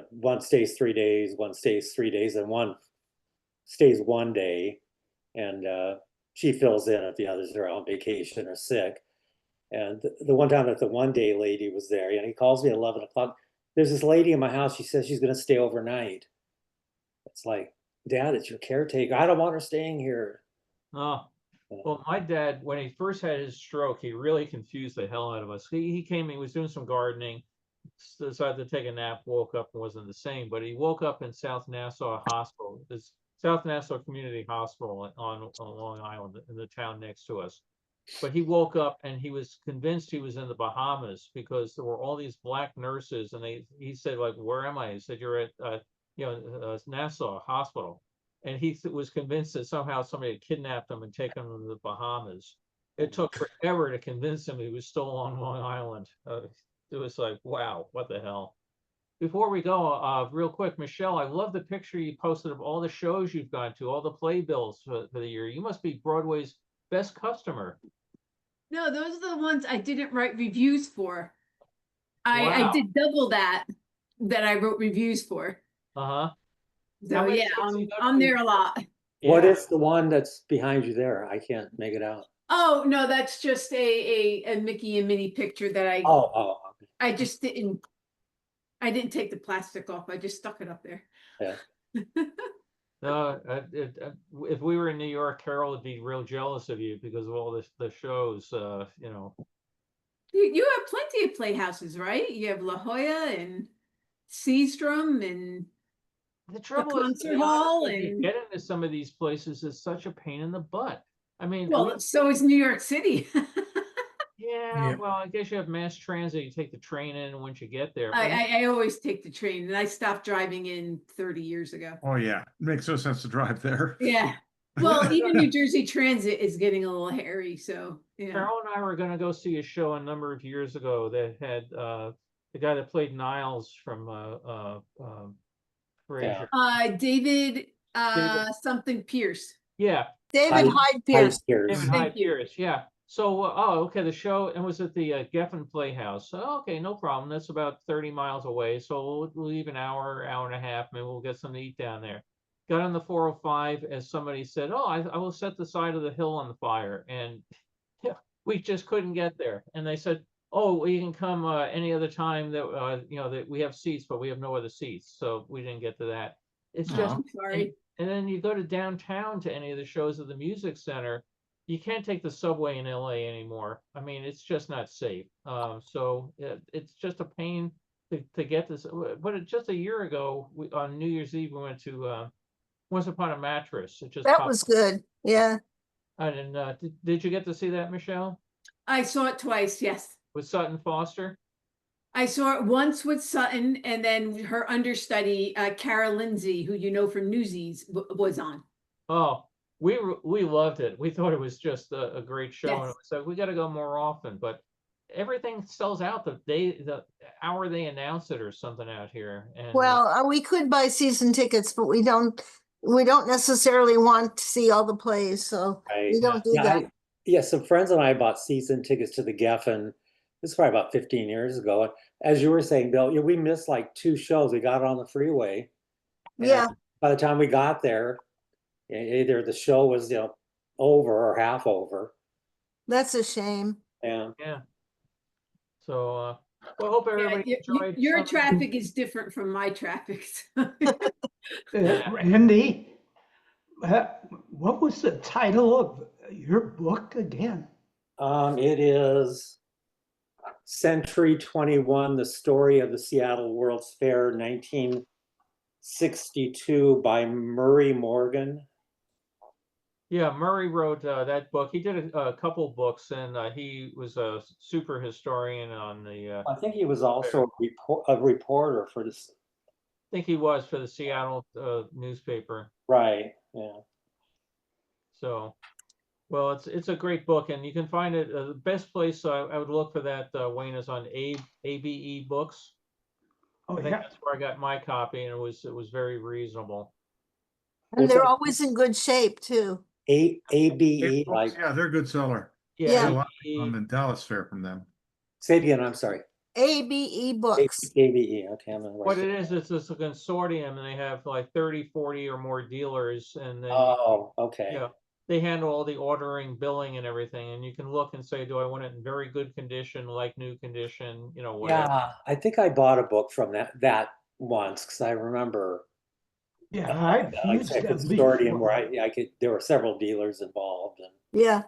One stays 3 days, one stays 3 days, and one stays 1 day, and she fills in if the others are on vacation or sick. And the one time that the 1 day lady was there, he calls me at 11 o'clock. There's this lady in my house. She says she's going to stay overnight. It's like, Dad, it's your caretaker. I don't want her staying here. Oh, well, my dad, when he first had his stroke, he really confused the hell out of us. He came, he was doing some gardening, decided to take a nap, woke up and wasn't the same. But he woke up in South Nassau Hospital, this South Nassau Community Hospital on Long Island, in the town next to us. But he woke up and he was convinced he was in the Bahamas because there were all these black nurses, and he said, like, where am I? He said, you're at Nassau Hospital. And he was convinced that somehow somebody had kidnapped him and taken him to the Bahamas. It took forever to convince him he was still on Long Island. It was like, wow, what the hell? Before we go, real quick, Michelle, I love the picture you posted of all the shows you've gone to, all the playbills for the year. You must be Broadway's best customer. No, those are the ones I didn't write reviews for. Wow. I did double that I wrote reviews for. Uh-huh. So yeah, I'm there a lot. What is the one that's behind you there? I can't make it out. Oh no, that's just a Mickey and Minnie picture that I I just didn't take the plastic off. I just stuck it up there. Yeah. No, if we were in New York, Carol would be real jealous of you because of all the shows. You have plenty of playhouses, right? You have La Jolla and Seastrom and the trouble concert hall, and get into some of these places is such a pain in the butt. I mean, well, so is New York City. Yeah, well, I guess you have mass transit. You take the train in once you get there. I always take the train, and I stopped driving in 30 years ago. Oh yeah, it makes no sense to drive there. Yeah. Well, even New Jersey Transit is getting a little hairy, so yeah. Carol and I were going to go see a show a number of years ago that had the guy that played Niles from Frasier. David, David- something Pierce. Yeah, David Hyde Pierce. David Thank Hyde you. Pierce. Yeah. So, okay, the show and was at the Geffen Playhouse. So, okay, no problem. That's about 30 miles away. So we'll leave an hour, hour and a half. Maybe we'll get something to eat down there. Got on the 405 as somebody said, "Oh, I will set the side of the hill on fire," and we just couldn't get there. And they said, "Oh, we can come any other time that that we have seats, but we have no other seats." So we didn't get to that. It's just I'm sorry. and then you go to downtown to any of the shows at the Music Center, you can't take the subway in LA anymore. I mean, it's just not safe. So it's just a pain to get this. But just a year ago, on New Year's Eve, we went to Once Upon a Mattress. It just That popped was good. Yeah. And did you get to see that, Michelle? I saw it twice, yes. With Sutton Foster? I saw it once with Sutton, and then her understudy, Cara Lindsay, who you know from Newsies, was on. Oh, we loved it. We thought it was just a great show, and Yes. it was like we got to go more often. But everything sells out the hour they announce it or something out here. And Well, we could buy season tickets, but we don't necessarily want to see all the plays, so we don't do that. Some friends and I bought season tickets to the Geffen. This is probably about 15 years ago. And as you were saying, Bill, we missed like 2 shows. We got on the freeway. Yeah. By the time we got there, either the show was over or half over. That's a shame. Yeah. Yeah. So well, I hope everybody enjoyed. Your traffic is different from my traffic. Randy, what was the title of your book again? It is Century 21, The Story of the Seattle World's Fair, 1962 by Murray Morgan. Yeah, Murray wrote that book. He did a couple books, and he was a super historian on the. I think he was also a reporter for this. I think he was for the Seattle newspaper. Right. Yeah. So, well, it's a great book, and you can find it. The best place I would look for that, Wayne, is on ABE Books. Oh, I think that's where I got my copy, and it was very reasonable. And they're always in good shape too. ABE, like Yeah, they're a good seller. Yeah. A lot on the Dallas Fair from them. say it again. I'm sorry. ABE Books. ABE. Okay, I'm gonna write What it. it is, it's a consortium, and they have like 30, 40 or more dealers, and then Oh, okay. yeah, they handle all the ordering, billing, and everything. And you can look and say, do I want it in very good condition, like new condition, whatever. Yeah, I think I bought a book from that once because I remember. Yeah, I've Like used a them consortium before. where I could. There were several dealers involved, and Yeah.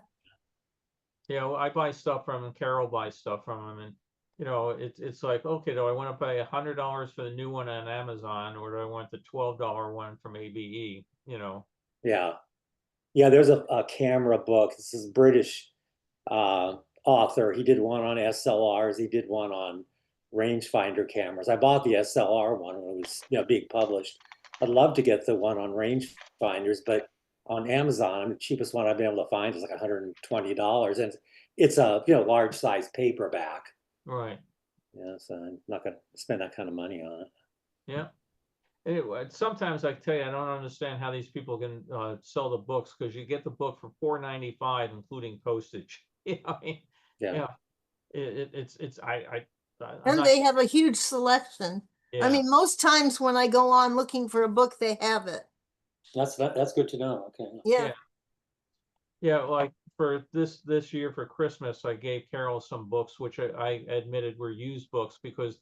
Yeah, well, I buy stuff from them. Carol buys stuff from them, and it's like, okay, do I want to pay $100 for the new one on Amazon, or do I want the $12 one from ABE? yeah. There's a camera book. This is British author. He did one on SLRs. He did one on rangefinder cameras. I bought the SLR one when it was being published. I'd love to get the one on rangefinders, but on Amazon, the cheapest one I've been able to find is like $120, and it's a large size paperback. Right. Yeah, so I'm not going to spend that kind of money on it. Yeah. Anyway, sometimes I tell you, I don't understand how these people can sell the books, because you get the book for $4.95, including postage. I mean, Yeah. And they have a huge selection. Yeah. I mean, most times when I go on looking for a book, they have it. That's good to know. Okay. Yeah. Yeah, like for this year for Christmas, I gave Carol some books, which I admitted were used books, because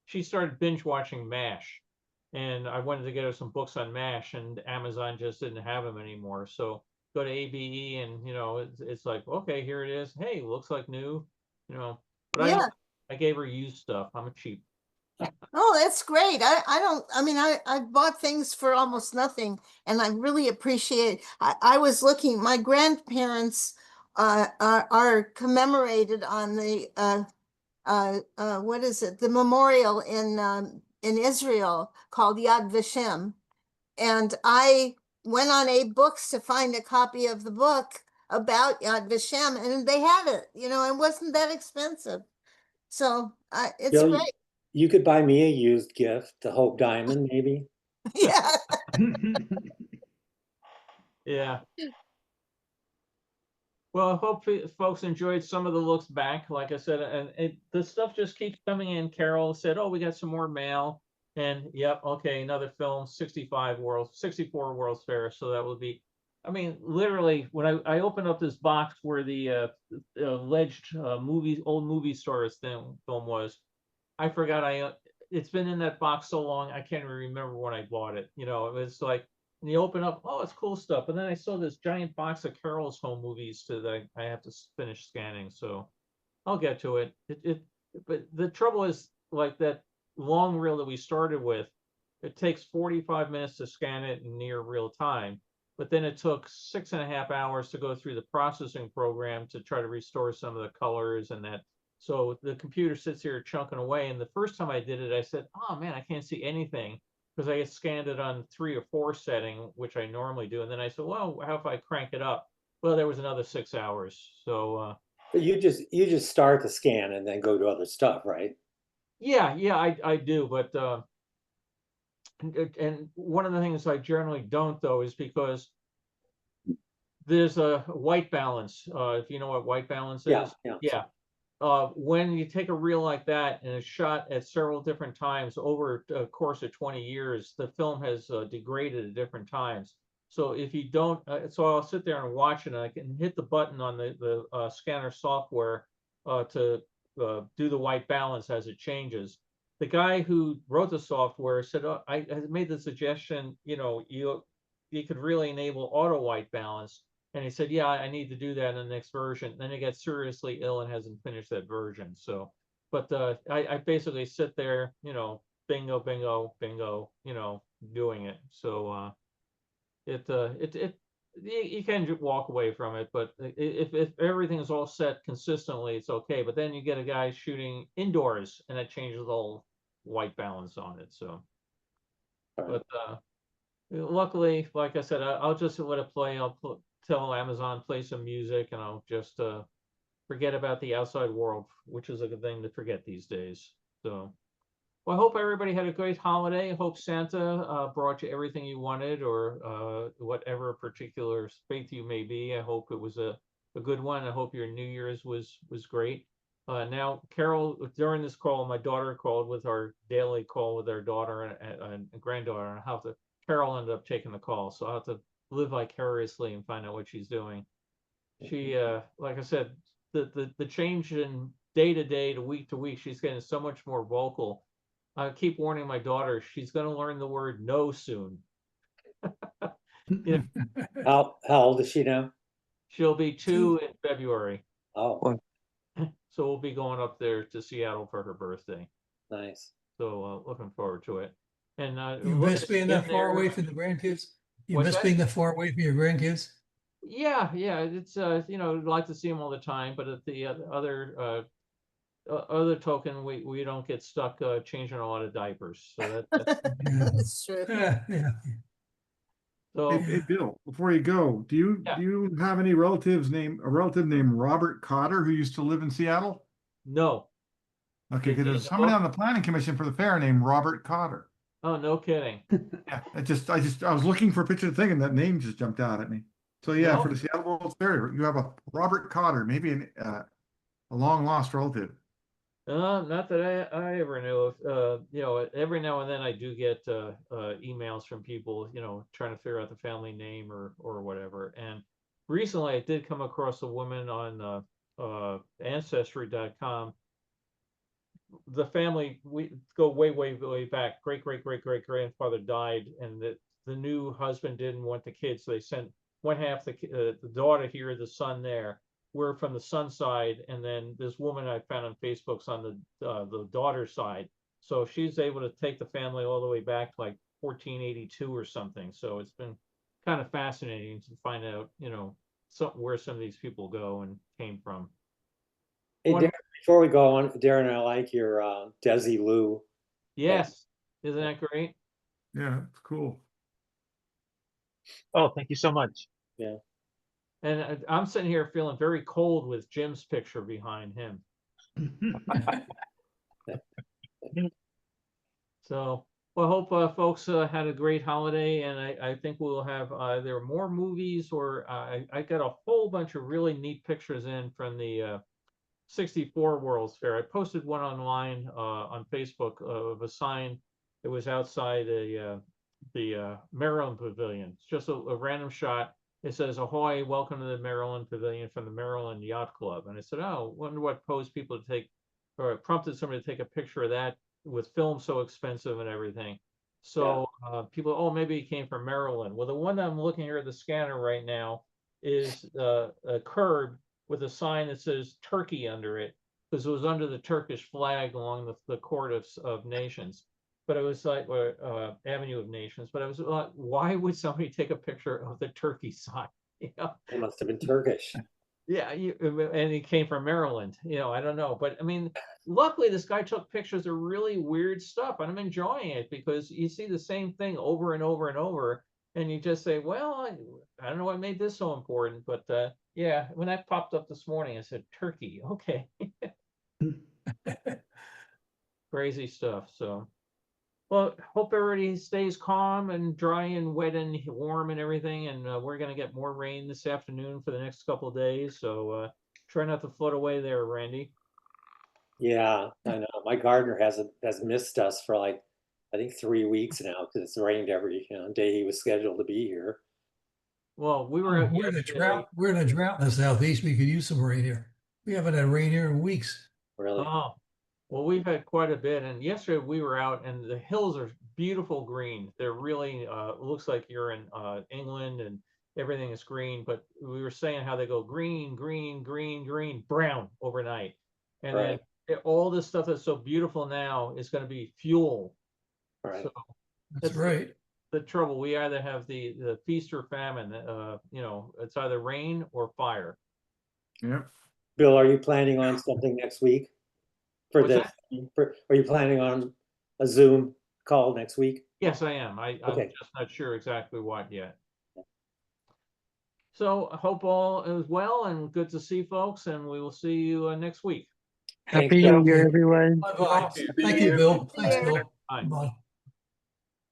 she started binge watching MASH, and I wanted to get her some books on MASH, and Amazon just didn't have them anymore. So go to ABE, and it's like, okay, here it is. Hey, looks like new. But Yeah. I gave her used stuff. I'm a cheap. Oh, that's great. I bought things for almost nothing, and I really appreciate. I was looking, my grandparents are commemorated on the what is it? The memorial in Israel called Yad Vashem. And I went on Books to find a copy of the book about Yad Vashem, and they had it, it wasn't that expensive. So it's Bill, great. You could buy me a used gift, the Hope Diamond, maybe. Yeah. Yeah. Well, I hope folks enjoyed some of the looks back. Like I said, and the stuff just keeps coming in. Carol said, "Oh, we got some more mail," and yep, okay, another film, 64 World's Fair. So that would be, I mean, literally, when I opened up this box where the alleged old movie stars film was, I forgot it's been in that box so long I can't even remember when I bought it. You know, it was like. And you open up, oh, it's cool stuff. And then I saw this giant box of Carol's home movies that I have to finish scanning. So I'll get to it. But the trouble is, like that long reel that we started with, it takes 45 minutes to scan it in near real time. But then it took 6.5 hours to go through the processing program to try to restore some of the colors and that. So the computer sits here chunking away. And the first time I did it, I said, oh man, I can't see anything, because I scanned it on 3 or 4 setting, which I normally do. And then I said, well, how if I crank it up? Well, there was another 6 hours. So but you just start the scan and then go to other stuff, right? Yeah, I do. But and one of the things I generally don't, though, is because there's a white balance. If you know what white balance is. Yeah. When you take a reel like that and it's shot at several different times over a course of 20 years, the film has degraded at different times. So if you don't, so I'll sit there and watch it, and I can hit the button on the scanner software to do the white balance as it changes. The guy who wrote the software said, oh, I made the suggestion, you know, you could really enable auto white balance. And he said, yeah, I need to do that in the next version. Then he got seriously ill and hasn't finished that version. So, but I basically sit there, you know, bingo, bingo, bingo, you know, doing it. So you can walk away from it, but if everything is all set consistently, it's okay. But then you get a guy shooting indoors, and it changes the whole white balance on it. So, but luckily, like I said, I'll just let it play. I'll tell Amazon play some music, and I'll just forget about the outside world, which is a good thing to forget these days. So, well, I hope everybody had a great holiday. I hope Santa brought you everything you wanted, or whatever particular faith you may be. I hope it was a good one. I hope your New Year's was great. Now, Carol, during this call, my daughter called with our daily call with our daughter and granddaughter, and how Carol ended up taking the call. So I'll have to live vicariously and find out what she's doing. She, like I said, the change in day to day to week, she's getting so much more vocal. I keep warning my daughter, she's going to learn the word no soon. You know, how old is she now? She'll be 2 in February. Oh. So we'll be going up there to Seattle for her birthday. Nice. So looking forward to it. And you miss being that far away from the grandkids? You miss being that far away from your grandkids? Yeah, it's you know, I'd like to see them all the time, but at the other token, we don't get stuck changing a lot of diapers. So That's true. Yeah. So, hey, Bill, before you go, do you have any relative named Robert Cotter who used to live in Seattle? No. Okay, because there's somebody on the planning commission for the fair named Robert Cotter. Oh, no kidding. Yeah, I was looking for a picture of the thing, and that name just jumped out at me. So yeah, for the Seattle World's Fair, you have a Robert Cotter, maybe a long lost relative. Not that I ever knew of. You know, every now and then I do get emails from people, you know, trying to figure out the family name or whatever. And recently I did come across a woman on Ancestry.com. The family, we go way back. Great grandfather died, and the new husband didn't want the kids, so they sent one half the daughter here, the son there. We're from the son side, and then this woman I found on Facebook's on the daughter's side. So she's able to take the family all the way back to like 1482 or something. So it's been kind of fascinating to find out, you know, where some of these people go and came from. Hey, Darren, before we go on, Darren, I like your Desi Lou. Yes, isn't that great? Yeah, it's cool. Oh, thank you so much. Yeah. And I'm sitting here feeling very cold with Jim's picture behind him. So, well, I hope folks had a great holiday, and I think we'll have either more movies or I got a whole bunch of really neat pictures in from the 64 World's Fair. I posted one online on Facebook of a sign that was outside the Maryland Pavilion. It's just a random shot. It says, "Ahoy, welcome to the Maryland Pavilion from the Maryland Yacht Club." And I said, "Oh, wonder what posed people to take, or prompted somebody to take a picture of that with film so expensive and everything." So people, oh, maybe it came from Maryland. Well, the one that I'm looking here at the scanner right now is a curb with a sign that says Turkey under it, because it was under the Turkish flag along the Court of Nations. But it was like Avenue of Nations. But I was like, why would somebody take a picture of the Turkey sign? You know? It must have been Turkish. Yeah, and he came from Maryland. You know, I don't know, but I mean, luckily this guy took pictures of really weird stuff, and I'm enjoying it because you see the same thing over and over and over, and you just say, well, I don't know what made this so important, but yeah, when that popped up this morning, I said Turkey. Okay. Crazy stuff. So, well, hope everybody stays calm and dry and wet and warm and everything. And we're going to get more rain this afternoon for the next couple of days. So try not to float away there, Randy. Yeah, I know. My gardener has missed us for like, I think 3 weeks now because it's rained every day he was scheduled to be here. Well, we're in a drought. We're in a drought in the southeast. We could use some rain here. We haven't had rain here in weeks. Really? Oh, well, we've had quite a bit. And yesterday we were out, and the hills are beautiful green. They're really looks like you're in England, and everything is green. But we were saying how they go green, green, green, green, brown overnight, and then all this stuff that's so beautiful now is going to be fuel. Right. So that's right. The trouble, we either have the feast or famine. You know, it's either rain or fire. Yeah. Bill, are you planning on something next week? Are you planning on a Zoom call next week? Yes, I am. I'm just not sure exactly what yet. So I hope all is well and good to see folks, and we will see you next week. Happy New Year, everyone. Bye-bye. Thank you, Bill. Thanks, Bill. Bye. Bye.